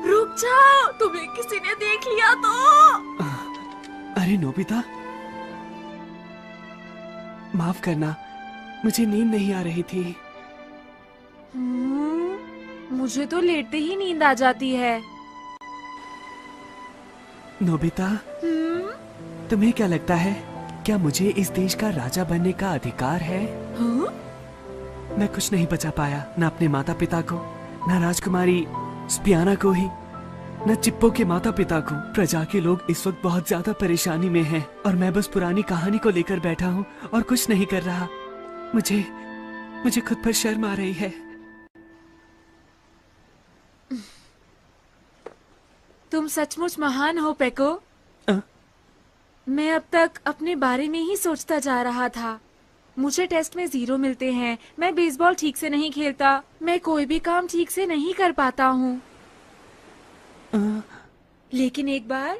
रुक बचाओ, तुम्हें किसी ने देख लिया तो। अरे नोबिता, माफ करना, मुझे नींद नहीं आ रही थी। मुझे तो लेटते ही नींद आ जाती है। नोबिता, तुम्हें क्या लगता है, क्या मुझे इस देश का राजा बनने का अधिकार है? मैं कुछ नहीं बचा पाया, न अपने माता पिता को, न राजकुमारी स्पियाना को ही, न चिप्पो के माता पिता को। प्रजा के लोग इस वक्त बहुत ज्यादा परेशानी में हैं और मैं बस पुरानी कहानी को लेकर बैठा हूँ और कुछ नहीं कर रहा। मुझे खुद पर शर्म आ रही है। तुम सचमुच महान हो पेको। मैं अब तक अपने बारे में ही सोचता जा रहा था। मुझे टेस्ट में 0 मिलते हैं, मैं बेसबॉल ठीक से नहीं खेलता, मैं कोई भी काम ठीक से नहीं कर पाता हूँ। लेकिन एक बार,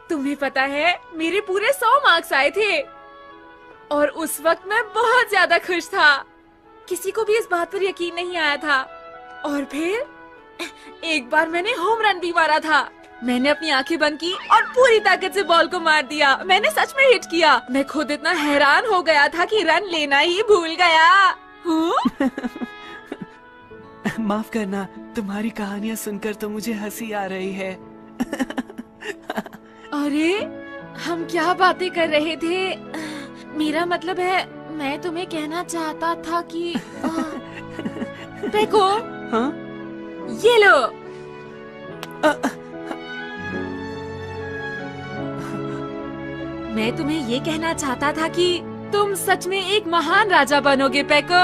तुम्हें पता है, मेरे पूरे 100 मार्क्स आए थे और उस वक्त मैं बहुत ज्यादा खुश था। किसी को भी इस बात पर यकीन नहीं आया था। और फिर एक बार मैंने होम रन भी मारा था। मैंने अपनी आंखें बंद की और पूरी ताकत से बॉल को मार दिया। मैंने सच में हिट किया। मैं खुद इतना हैरान हो गया था कि रन लेना ही भूल गया। माफ करना, तुम्हारी कहानियाँ सुनकर तो मुझे हंसी आ रही है। अरे, हम क्या बातें कर रहे थे? मेरा मतलब है, मैं तुम्हें कहना चाहता था कि देखो, हाँ? ये लो। मैं तुम्हें ये कहना चाहता था कि तुम सच में एक महान राजा बनोगे पेको।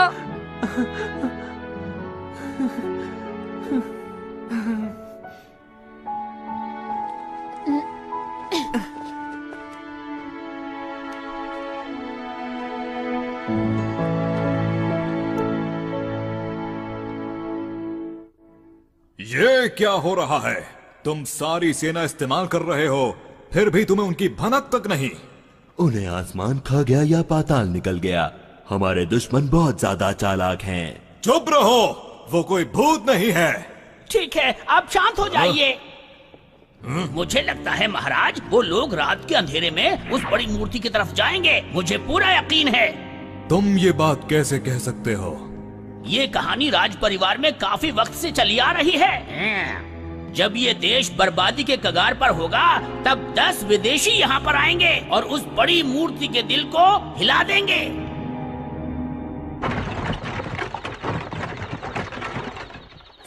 ये क्या हो रहा है? तुम सारी सेना इस्तेमाल कर रहे हो, फिर भी तुम्हें उनकी भनक तक नहीं। उन्हें आसमान खा गया या पाताल निकल गया। हमारे दुश्मन बहुत ज्यादा चालाक हैं। चुप रहो, वो कोई भूत नहीं है। ठीक है, आप शांत हो जाइए। मुझे लगता है महाराज, वो लोग रात के अंधेरे में उस बड़ी मूर्ति की तरफ जाएंगे। मुझे पूरा यकीन है। तुम ये बात कैसे कह सकते हो? ये कहानी राज परिवार में काफी वक्त से चली आ रही है। जब ये देश बर्बादी के कगार पर होगा, तब 10 विदेशी यहाँ पर आएंगे और उस बड़ी मूर्ति के दिल को हिला देंगे।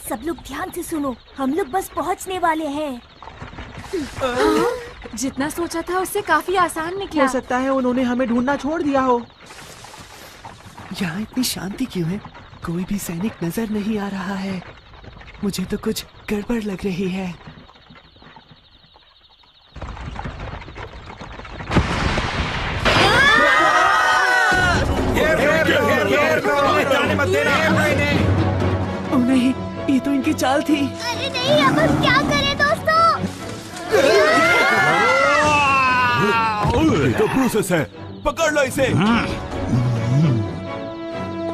सब लोग ध्यान से सुनो, हम लोग बस पहुँचने वाले हैं। जितना सोचा था उससे काफी आसान निकला। हो सकता है उन्होंने हमें ढूंढना छोड़ दिया हो। यहाँ इतनी शांति क्यों है? कोई भी सैनिक नजर नहीं आ रहा है। मुझे तो कुछ गड़बड़ लग रही है। ओह नहीं, ये तो इनकी चाल थी। अरे नहीं, अब हम क्या करें दोस्तों? ये तो प्रोसेस है, पकड़ लो इसे।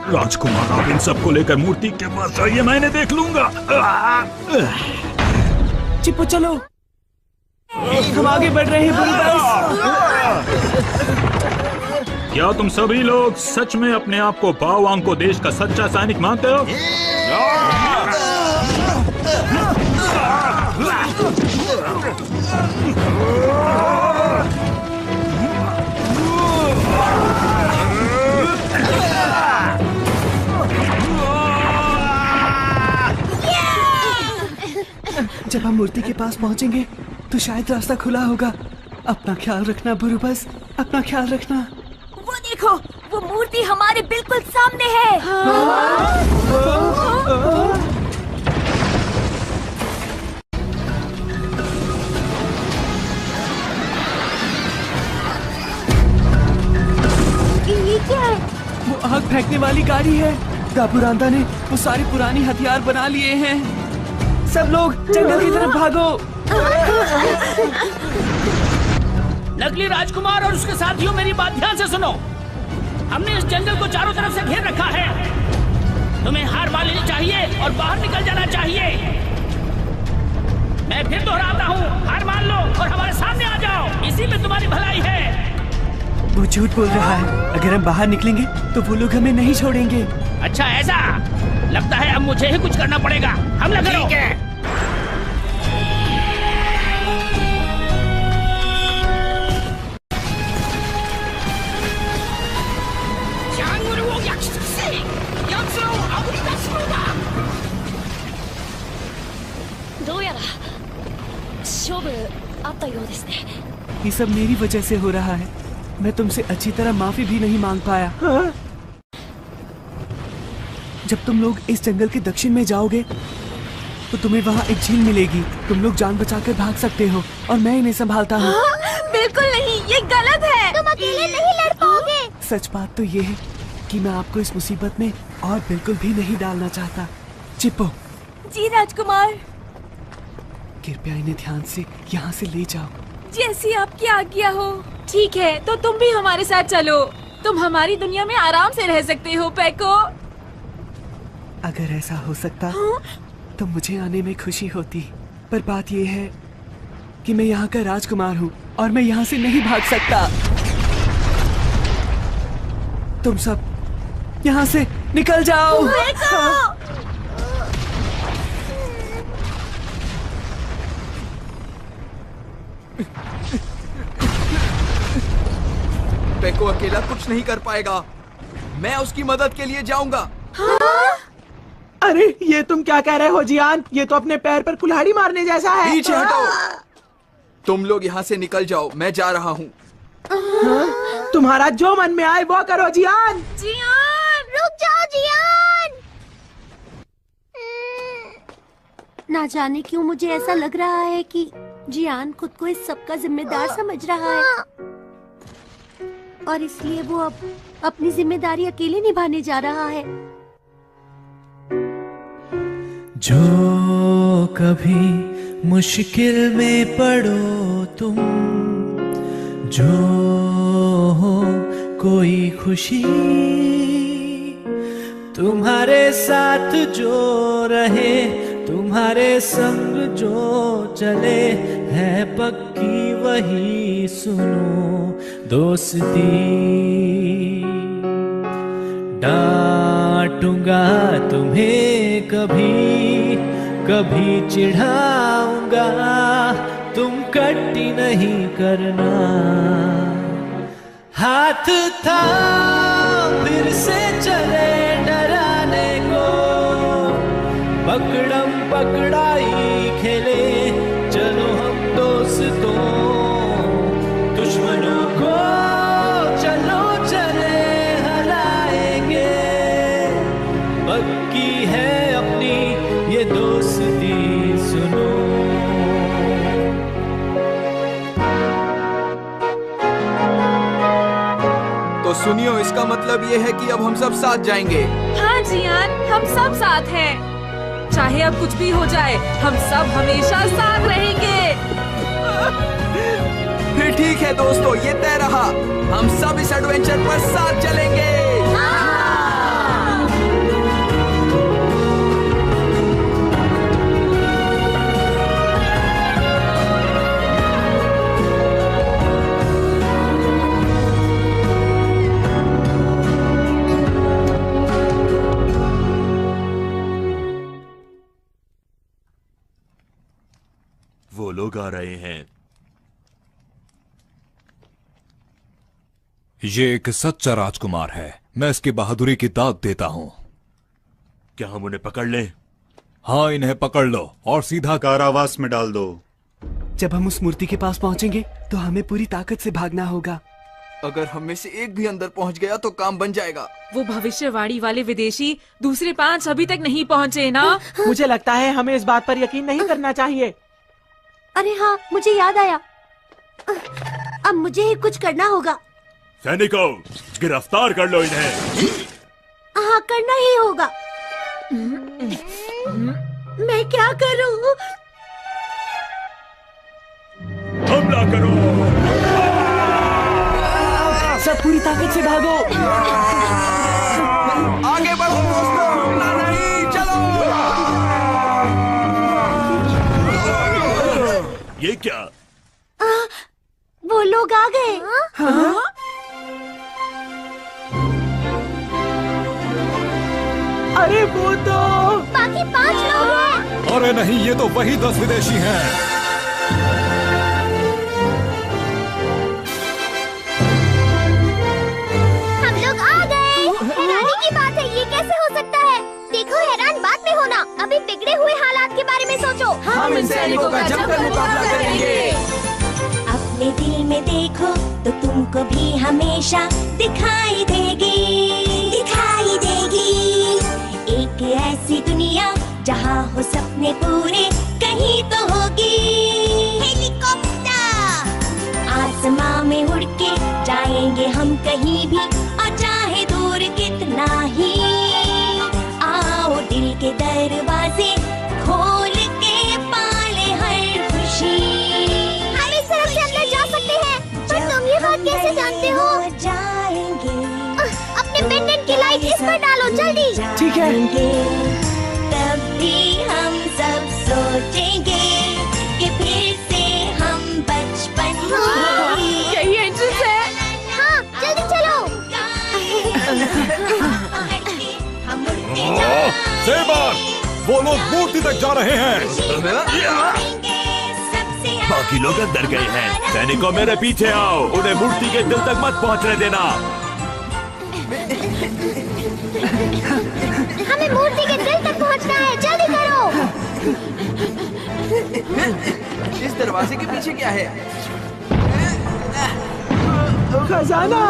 राजकुमार, आप इन सबको लेकर मूर्ति के पास आइए, मैंने देख लूंगा। चिप्पो चलो, हम आगे बढ़ रहे हैं। क्या तुम सभी लोग सच में अपने आप को बाओवांग को देश का सच्चा सैनिक मानते हो? जब हम मूर्ति के पास पहुंचेंगे तो शायद रास्ता खुला होगा। अपना ख्याल रखना बुरुबस, अपना ख्याल रखना। वो देखो, वो मूर्ति हमारे बिल्कुल सामने है। ये क्या है? वो आग फेंकने वाली गाड़ी है। दापुरांदा ने वो सारे पुरानी हथियार बना लिए हैं। सब लोग जंगल की तरफ भागो। नकली राजकुमार और उसके साथियों, मेरी बात ध्यान से सुनो। हमने इस जंगल को चारों तरफ से घेर रखा है। तुम्हें हार मान लेनी चाहिए और बाहर निकल जाना चाहिए। मैं फिर दोहराता हूँ, हार मान लो और हमारे सामने आ जाओ, इसी में तुम्हारी भलाई है। वो झूठ बोल रहा है। अगर हम बाहर निकलेंगे तो वो लोग हमें नहीं छोड़ेंगे। अच्छा ऐसा? लगता है अब मुझे ही कुछ करना पड़ेगा। हमला करो। ठीक है। ये सब मेरी वजह से हो रहा है। मैं तुमसे अच्छी तरह माफी भी नहीं मांग पाया। जब तुम लोग इस जंगल के दक्षिण में जाओगे तो तुम्हें वहाँ एक झील मिलेगी। तुम लोग जान बचाकर भाग सकते हो और मैं इन्हें संभालता हूँ। बिल्कुल नहीं, ये गलत है। तुम अकेले नहीं लड़ पाओगे। सच बात तो ये है कि मैं आपको इस मुसीबत में और बिल्कुल भी नहीं डालना चाहता। चिप्पो। जी राजकुमार। कृपया इन्हें ध्यान से यहाँ से ले जाओ। जैसी आपकी आज्ञा हो। ठीक है, तो तुम भी हमारे साथ चलो। तुम हमारी दुनिया में आराम से रह सकते हो पैको। अगर ऐसा हो सकता तो मुझे आने में खुशी होती, पर बात यह है कि मैं यहाँ का राजकुमार हूँ और मैं यहाँ से नहीं भाग सकता। तुम सब यहाँ से निकल जाओ। पेको अकेला कुछ नहीं कर पाएगा। मैं उसकी मदद के लिए जाऊंगा। अरे ये तुम क्या कह रहे हो जियान? ये तो अपने पैर पर कुल्हाड़ी मारने जैसा है। पीछे हटो। तुम लोग यहाँ से निकल जाओ, मैं जा रहा हूँ। तुम्हारा जो मन में आए वो करो जियान। जियान रुक जाओ जियान। ना जाने क्यों मुझे ऐसा लग रहा है कि जियान खुद को इस सब का जिम्मेदार समझ रहा है और इसलिए वो अब अपनी जिम्मेदारी अकेले निभाने जा रहा है। जो कभी मुश्किल में पड़ो तुम, जो हो कोई खुशी तुम्हारे साथ जो रहे, तुम्हारे संग जो चले, है पक्की वही सुनो दोस्ती। डांटूंगा तुम्हें कभी कभी चिढ़ाऊंगा, तुम कट्टी नहीं करना। हाथ था फिर से चले डराने को, पकड़म पकड़ाई खेले चलो हम दोस्तों। दुश्मनों को चलो चले हराएंगे, पक्की है अपनी ये दोस्ती सुनो। तो सुनियो, इसका मतलब ये है कि अब हम सब साथ जाएंगे। हाँ जियान, हम सब साथ हैं। चाहे अब कुछ भी हो जाए, हम सब हमेशा साथ रहेंगे। फिर ठीक है दोस्तों, ये तय रहा। हम सब इस एडवेंचर पर साथ चलेंगे। वो लोग आ रहे हैं। ये एक सच्चा राजकुमार है। मैं इसकी बहादुरी की दाद देता हूँ। क्या हम उन्हें पकड़ लें? हाँ, इन्हें पकड़ लो और सीधा कारावास में डाल दो। जब हम उस मूर्ति के पास पहुँचेंगे तो हमें पूरी ताकत से भागना होगा। अगर हम में से एक भी अंदर पहुंच गया तो काम बन जाएगा। वो भविष्यवाणी वाले विदेशी दूसरे 5 अभी तक नहीं पहुँचे ना? मुझे लगता है हमें इस बात पर यकीन नहीं करना चाहिए। अरे हाँ, मुझे याद आया। अब मुझे ही कुछ करना होगा। सैनिकों, गिरफ्तार कर लो इन्हें। हाँ, करना ही होगा। मैं क्या करूँ? हमला करो। सब पूरी ताकत से भागो। आगे बढ़ो दोस्तों, रुकना नहीं, चलो। क्या? वो लोग आ गए। हाँ? अरे वो तो बाकी 5 लोग हैं। अरे नहीं, ये तो वही 10 विदेशी हैं। हम लोग आ गए। हैरानी की बात है, ये कैसे हो सकता है? देखो, हैरान बाद में होना, अभी बिगड़े हुए हालात के बारे में सोचो। हम इन सैनिकों का जमकर मुकाबला करेंगे। अपने दिल में देखो तो तुमको भी हमेशा दिखाई देगी, दिखाई देगी। एक ऐसी दुनिया जहाँ हो सपने पूरे, कहीं तो होगी हेलीकॉप्टर। आसमां में उड़ के जाएंगे हम कहीं भी, और चाहे दूर कितना ही। आओ दिल के दरवाजे खोल के पाले हर खुशी। हम इस तरफ से अंदर जा सकते हैं, पर तुम ये बात कैसे जानते हो? जाएंगे अपने पेंडेंट की लाइट इस पर डालो, जल्दी। ठीक है। तब भी हम सब सोचेंगे कि फिर से हम बचपन यही एंट्रेंस है। हाँ, जल्दी चलो। सेबर, वो लोग मूर्ति तक जा रहे हैं। बाकी लोग अंदर गए हैं। सैनिकों, मेरे पीछे आओ, उन्हें मूर्ति के दिल तक मत पहुंचने देना। हमें मूर्ति के दिल तक पहुंचना है, जल्दी करो। इस दरवाजे के पीछे क्या है? खजाना।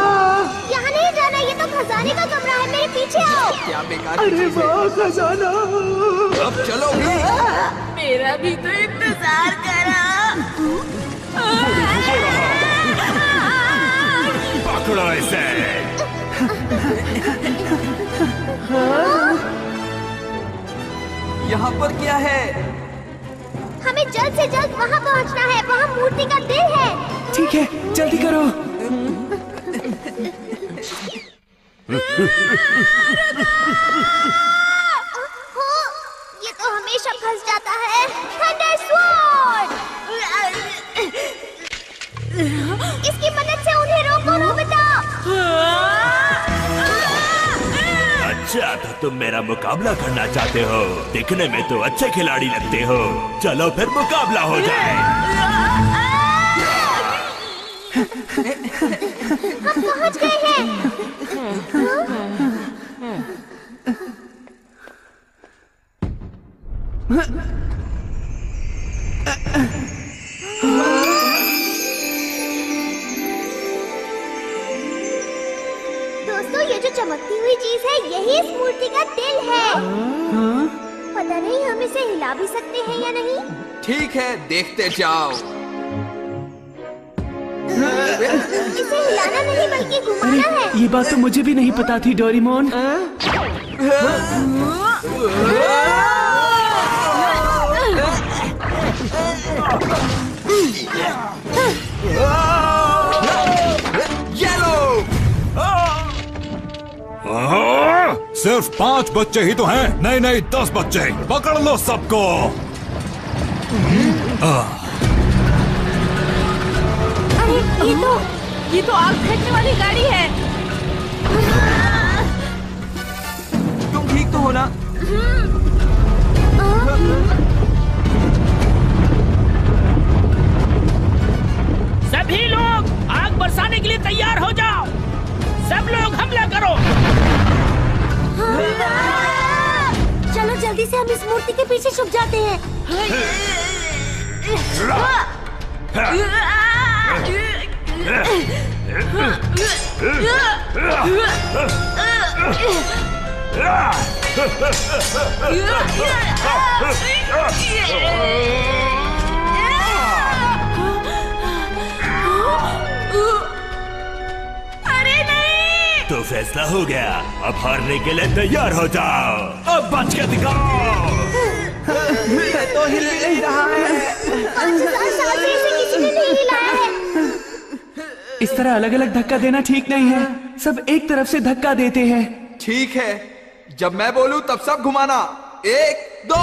यहाँ नहीं जाना, ये तो खजाने का कमरा है, मेरे पीछे आओ। क्या बेकार। अरे वाह, खजाना। अब चलो भी। मेरा भी तो इंतजार करा। पकड़ो इसे। यहाँ पर क्या है? हमें जल्द से जल्द वहाँ पहुँचना है, वहाँ मूर्ति का दिल है। ठीक है, जल्दी करो। ये तो हमेशा फंस जाता है। Thunder sword. इसकी मदद से उन्हें रोको, नोबिता। अच्छा, तो तुम मेरा मुकाबला करना चाहते हो? दिखने में तो अच्छे खिलाड़ी लगते हो। चलो फिर मुकाबला हो जाए। हम पहुंच गए हैं। दोस्तों, ये जो चमकती हुई चीज है, यही इस मूर्ति का दिल है। पता नहीं हम इसे हिला भी सकते हैं या नहीं। ठीक है, देखते जाओ। इसे हिलाना नहीं बल्कि घुमाना है। ये बात तो मुझे भी नहीं पता थी, डोरेमोन। येलो। सिर्फ 5 बच्चे ही तो हैं। नहीं नहीं, 10 बच्चे। पकड़ लो सबको। अरे ये तो आग फेंकने वाली गाड़ी है। तुम ठीक तो हो ना? सभी लोग आग बरसाने के लिए तैयार हो जाओ। सब लोग हमला करो। चलो जल्दी से हम इस मूर्ति के पीछे छुप जाते हैं। अरे नहीं। तो फैसला हो गया। अब हारने के लिए तैयार हो जाओ। अब बच के दिखाओ। तो हिल भी नहीं रहा है। 5000 साल से इसे किसी ने नहीं हिलाया है। इस तरह अलग अलग धक्का देना ठीक नहीं है। सब एक तरफ से धक्का देते हैं। ठीक है, जब मैं बोलूं तब सब घुमाना। 1 2।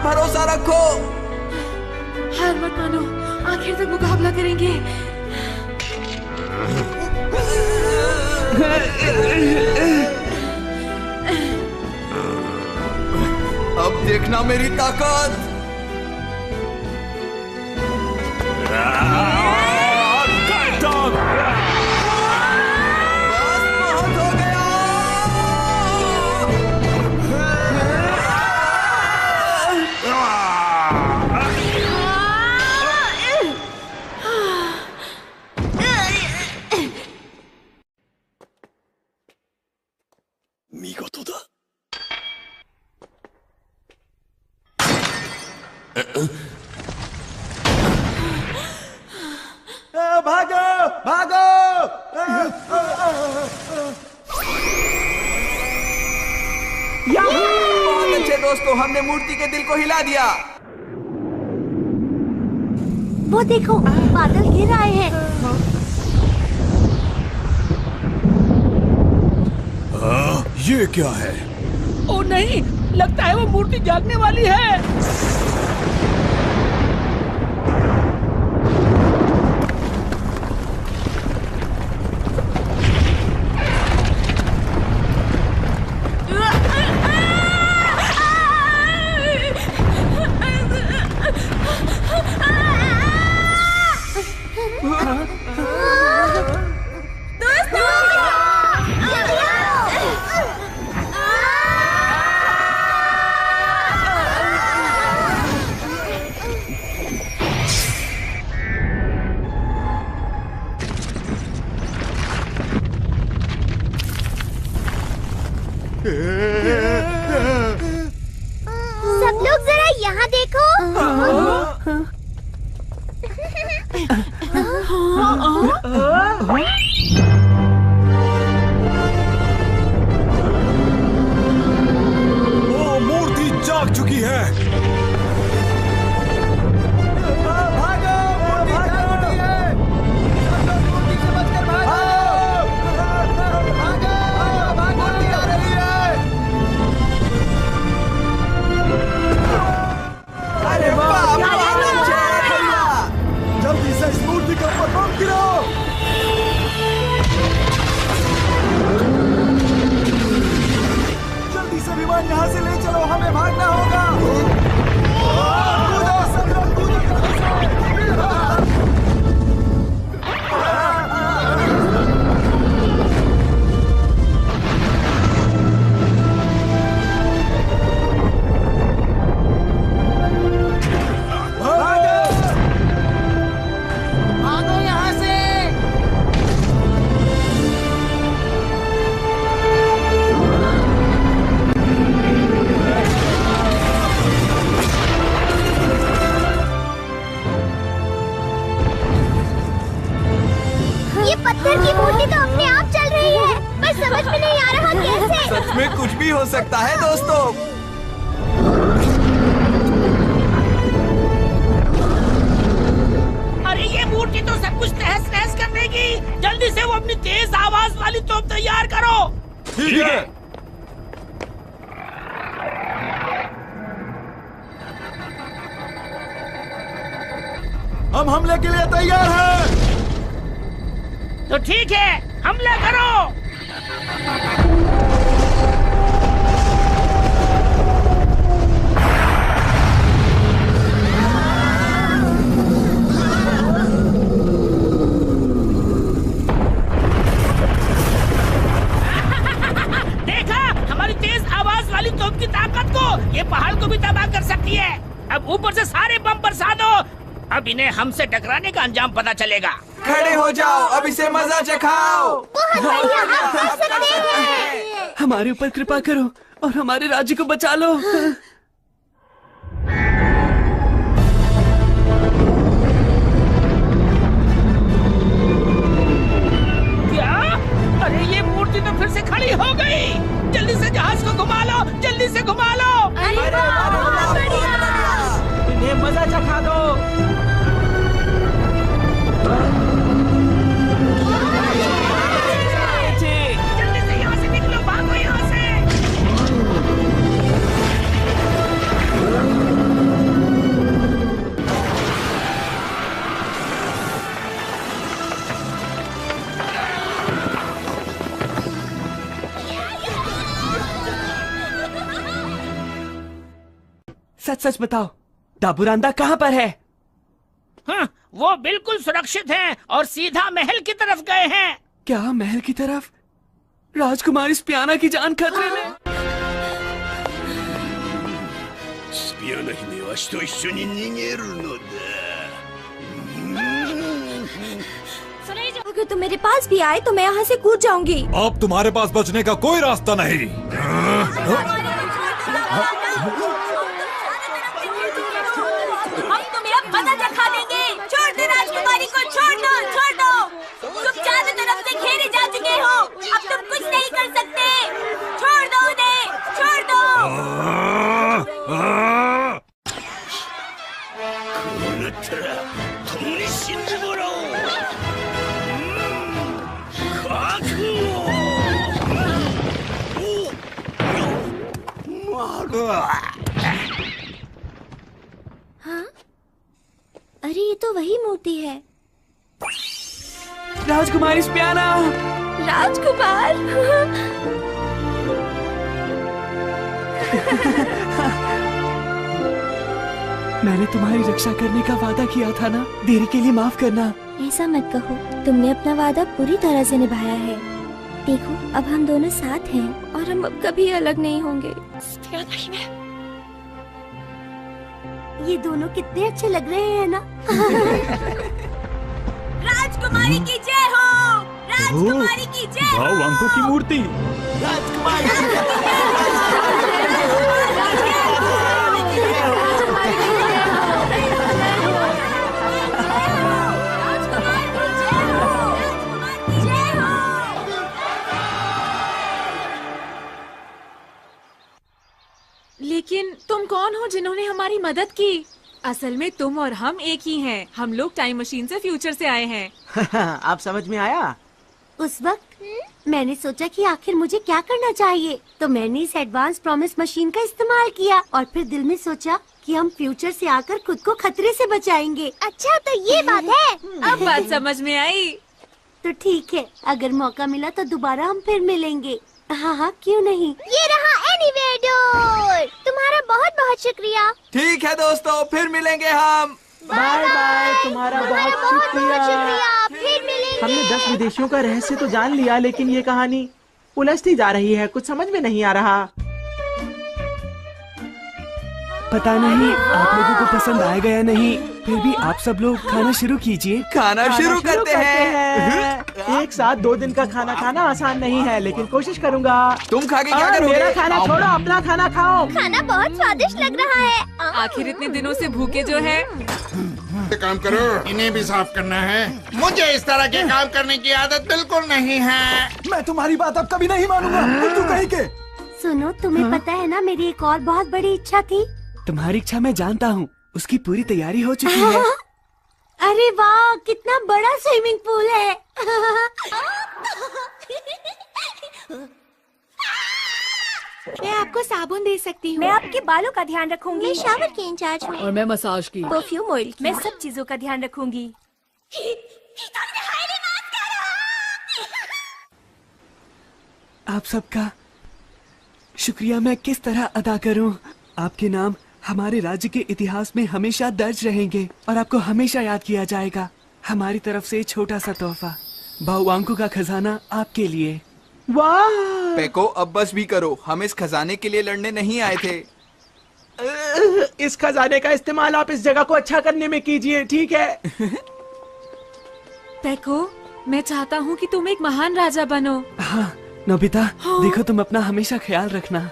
भरोसा रखो। हार मत मानो, आखिर तक मुकाबला करेंगे। अब देखना मेरी ताकत। भागो भागो। बहुत अच्छे दोस्तों, हमने मूर्ति के दिल को हिला दिया। वो देखो, बादल गिर आए हैं। ये क्या है? ओ नहीं, लगता है वो मूर्ति जागने वाली है। सब लोग जरा यहाँ देखो। वो मूर्ति जाग चुकी है। जल्दी से इस मूर्ति के ऊपर बम गिराओ। जल्दी से विमान यहाँ से ले चलो, हमें भागना होगा। कूदो, सब लोग कूदो जल्दी से। भागो यहाँ से। ये पत्थर की मूर्ति तो अपने आप चल रही है, पर समझ में नहीं आ रहा कैसे। सच में कुछ भी हो सकता है दोस्तों। अरे ये मूर्ति तो सब कुछ तहस नहस कर देगी। जल्दी से वो अपनी तेज आवाज वाली तोप तैयार करो। ठीक है। हम हमले के लिए तैयार हैं। तो ठीक है, हमला करो। देखा हमारी तेज आवाज वाली तोप की ताकत को। ये पहाड़ को भी तबाह कर सकती है। अब ऊपर से सारे बम बरसा दो। अब इन्हें हमसे टकराने का अंजाम पता चलेगा। खड़े हो जाओ, अब इसे मजा चखाओ। हमारे ऊपर कृपा करो और हमारे राज्य को बचा लो। क्या? अरे ये मूर्ति तो फिर से खड़ी हो गई। जल्दी से जहाज को घुमा लो, जल्दी से घुमा लो। इन्हें मजा चखा दो। जल्दी से यहाँ से निकलो, भागो यहाँ से। सच सच बताओ, दाबूरांदा कहाँ पर है? हाँ, वो बिल्कुल सुरक्षित हैं और सीधा महल की तरफ गए हैं। क्या महल की तरफ? राजकुमारी स्पियाना की जान खतरे में। スピアナ姫はわしと一緒に逃げるのだ。 अगर तुम मेरे पास भी आए तो मैं यहाँ से कूद जाऊंगी। अब तुम्हारे पास बचने का कोई रास्ता नहीं। हम तुम्हें अब मजा चखा देंगे। छोड़ दो राजकुमारी को, छोड़ दो, छोड़ दो। तुम चारों तरफ से घेरे जा चुके हो, अब तुम कुछ नहीं कर सकते। छोड़ दो उन्हें, छोड़ दो। こうなったら共に死んでもらおう。覚悟。 हाँ? अरे ये तो वही मूर्ति है। राजकुमारी स्पियाना। राजकुमार। मैंने तुम्हारी रक्षा करने का वादा किया था ना, देरी के लिए माफ करना। ऐसा मत कहो, तुमने अपना वादा पूरी तरह से निभाया है। देखो, अब हम दोनों साथ हैं और हम अब कभी अलग नहीं होंगे। ये दोनों कितने अच्छे लग रहे हैं ना। राजकुमारी की जय हो, राजकुमारी की जय हो। वांको की मूर्ति। लेकिन तुम कौन हो जिन्होंने हमारी मदद की? असल में तुम और हम एक ही हैं। हम लोग टाइम मशीन से फ्यूचर से आए हैं। आप समझ में आया? उस वक्त मैंने सोचा कि आखिर मुझे क्या करना चाहिए, तो मैंने इस एडवांस प्रॉमिस मशीन का इस्तेमाल किया और फिर दिल में सोचा कि हम फ्यूचर से आकर खुद को खतरे से बचाएंगे। अच्छा, तो ये बात है। अब बात समझ में आई। तो ठीक है, अगर मौका मिला तो दोबारा हम फिर मिलेंगे। हाँ हाँ, क्यों नहीं। ये रहा एनीवेयर डोर। तुम्हारा बहुत बहुत शुक्रिया। ठीक है दोस्तों, फिर मिलेंगे हम। Bye bye. तुम्हारा बहुत शुक्रिया। फिर मिलेंगे। हमने 10 विदेशियों का रहस्य तो जान लिया, लेकिन ये कहानी उलझती जा रही है। कुछ समझ में नहीं आ रहा। पता नहीं आप लोगों को पसंद आएगा या नहीं, फिर भी आप सब लोग खाना शुरू कीजिए। खाना शुरू करते हैं। एक साथ 2 दिन का खाना खाना आसान नहीं है, लेकिन कोशिश करूंगा। तुम खा के क्या करोगे? मेरा खाना छोड़ो, अपना खाना खाओ। खाना बहुत स्वादिष्ट लग रहा है। आखिर इतने दिनों से भूखे जो है। काम करो, इन्हें भी साफ करना है। मुझे इस तरह के काम करने की आदत बिल्कुल नहीं है। मैं तुम्हारी बात अब कभी नहीं मानूंगा। तू कहीं के। सुनो, तुम्हें पता है ना, मेरी एक और बहुत बड़ी इच्छा थी। तुम्हारी इच्छा मैं जानता हूँ, उसकी पूरी तैयारी हो चुकी है। अरे वाह, कितना बड़ा स्विमिंग पूल है। मैं आपको साबुन दे सकती हूँ। मैं आपके बालों का ध्यान रखूंगी। मैं शावर की इंचार्ज हूँ। और मैं मसाज की। परफ्यूम ऑयल, मैं सब चीजों का ध्यान रखूंगी। आप सबका शुक्रिया मैं किस तरह अदा करूं? आपके नाम हमारे राज्य के इतिहास में हमेशा दर्ज रहेंगे और आपको हमेशा याद किया जाएगा। हमारी तरफ से छोटा सा तोहफा, बाहुवांकू का खजाना आपके लिए। वाह! पेको, अब बस भी करो। हम इस खजाने के लिए लड़ने नहीं आए थे। इस खजाने का इस्तेमाल आप इस जगह को अच्छा करने में कीजिए, ठीक है? पेको, मैं चाहता हूँ कि तुम एक महान राजा बनो। हाँ नोबिता, हाँ। देखो तुम अपना हमेशा ख्याल रखना।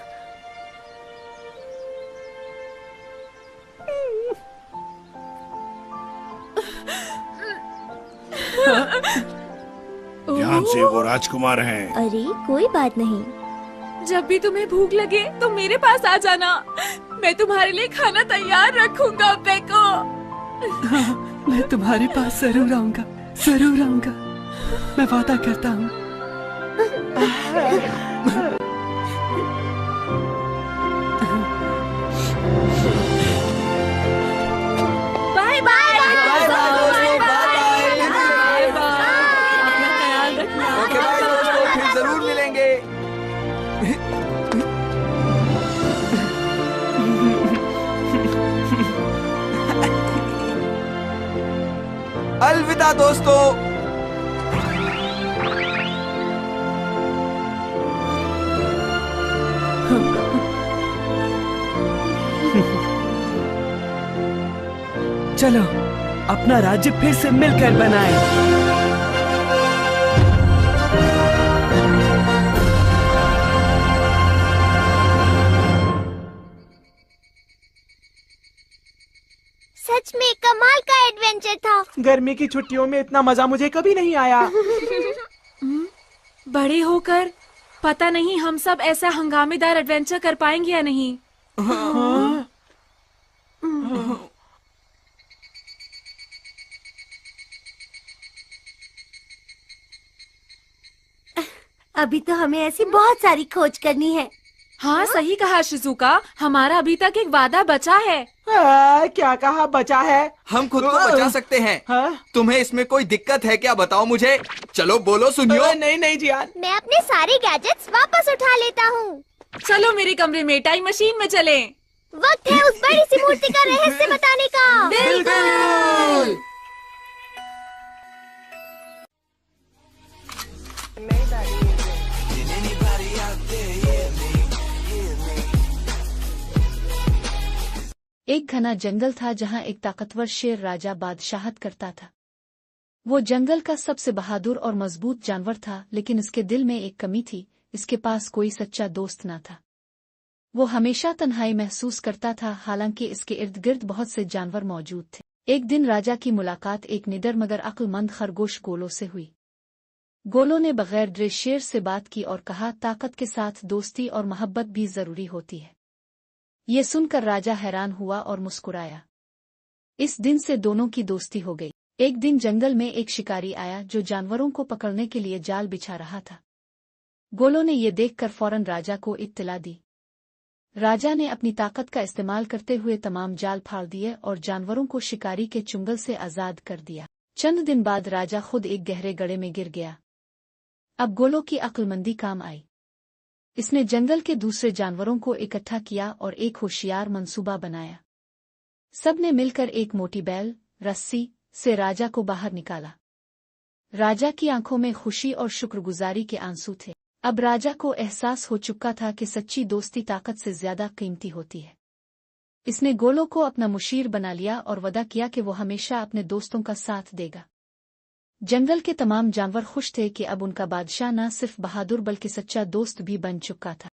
ध्यान से, वो राजकुमार हैं। अरे कोई बात नहीं। जब भी तुम्हें भूख लगे तो मेरे पास आ जाना। मैं तुम्हारे लिए खाना तैयार रखूंगा पेको। हाँ, मैं तुम्हारे पास जरूर आऊंगा, जरूर आऊंगा। मैं वादा करता हूँ। Bye bye. ओके बाय दोस्तों, फिर जरूर मिलेंगे। अलविदा दोस्तों। चलो अपना राज्य फिर से मिलकर बनाएं। सच में कमाल का एडवेंचर था। गर्मी की छुट्टियों में इतना मजा मुझे कभी नहीं आया। बड़े होकर पता नहीं हम सब ऐसा हंगामेदार एडवेंचर कर पाएंगे या नहीं। अभी तो हमें ऐसी बहुत सारी खोज करनी है। हाँ सही कहा शिजुका, हमारा अभी तक एक वादा बचा है। क्या कहा बचा है? हम खुद को बचा सकते हैं। तुम्हें इसमें कोई दिक्कत है क्या, बताओ मुझे। चलो बोलो सुनियो। नहीं नहीं जियान, मैं अपने सारे गैजेट्स वापस उठा लेता हूँ। चलो मेरे कमरे में टाइम मशीन में चलें। वक्त है उस बड़ी सी मूर्ति का रहस्य बताने का। बिल्कुल। एक घना जंगल था जहां एक ताकतवर शेर राजा बादशाहत करता था। वो जंगल का सबसे बहादुर और मजबूत जानवर था, लेकिन इसके दिल में एक कमी थी, इसके पास कोई सच्चा दोस्त न था। वो हमेशा तन्हाई महसूस करता था, हालांकि इसके इर्द गिर्द बहुत से जानवर मौजूद थे। एक दिन राजा की मुलाकात एक निडर मगर अक्लमंद खरगोश गोलो से हुई। गोलो ने बगैर डरे शेर से बात की और कहा, ताकत के साथ दोस्ती और मोहब्बत भी जरूरी होती है। ये सुनकर राजा हैरान हुआ और मुस्कुराया। इस दिन से दोनों की दोस्ती हो गई। एक दिन जंगल में एक शिकारी आया जो जानवरों को पकड़ने के लिए जाल बिछा रहा था। गोलो ने ये देखकर फौरन राजा को इत्तला दी। राजा ने अपनी ताकत का इस्तेमाल करते हुए तमाम जाल फाड़ दिए और जानवरों को शिकारी के चुंगल से आजाद कर दिया। चंद दिन बाद राजा खुद एक गहरे गड्ढे में गिर गया। अब गोलो की अक्लमंदी काम आई। इसने जंगल के दूसरे जानवरों को इकट्ठा किया और एक होशियार मंसूबा बनाया। सबने मिलकर एक मोटी बैल रस्सी से राजा को बाहर निकाला। राजा की आंखों में खुशी और शुक्रगुजारी के आंसू थे। अब राजा को एहसास हो चुका था कि सच्ची दोस्ती ताकत से ज्यादा कीमती होती है। इसने गोलो को अपना मुशीर बना लिया और वादा किया कि वो हमेशा अपने दोस्तों का साथ देगा। जंगल के तमाम जानवर खुश थे कि अब उनका बादशाह न सिर्फ बहादुर बल्कि सच्चा दोस्त भी बन चुका था।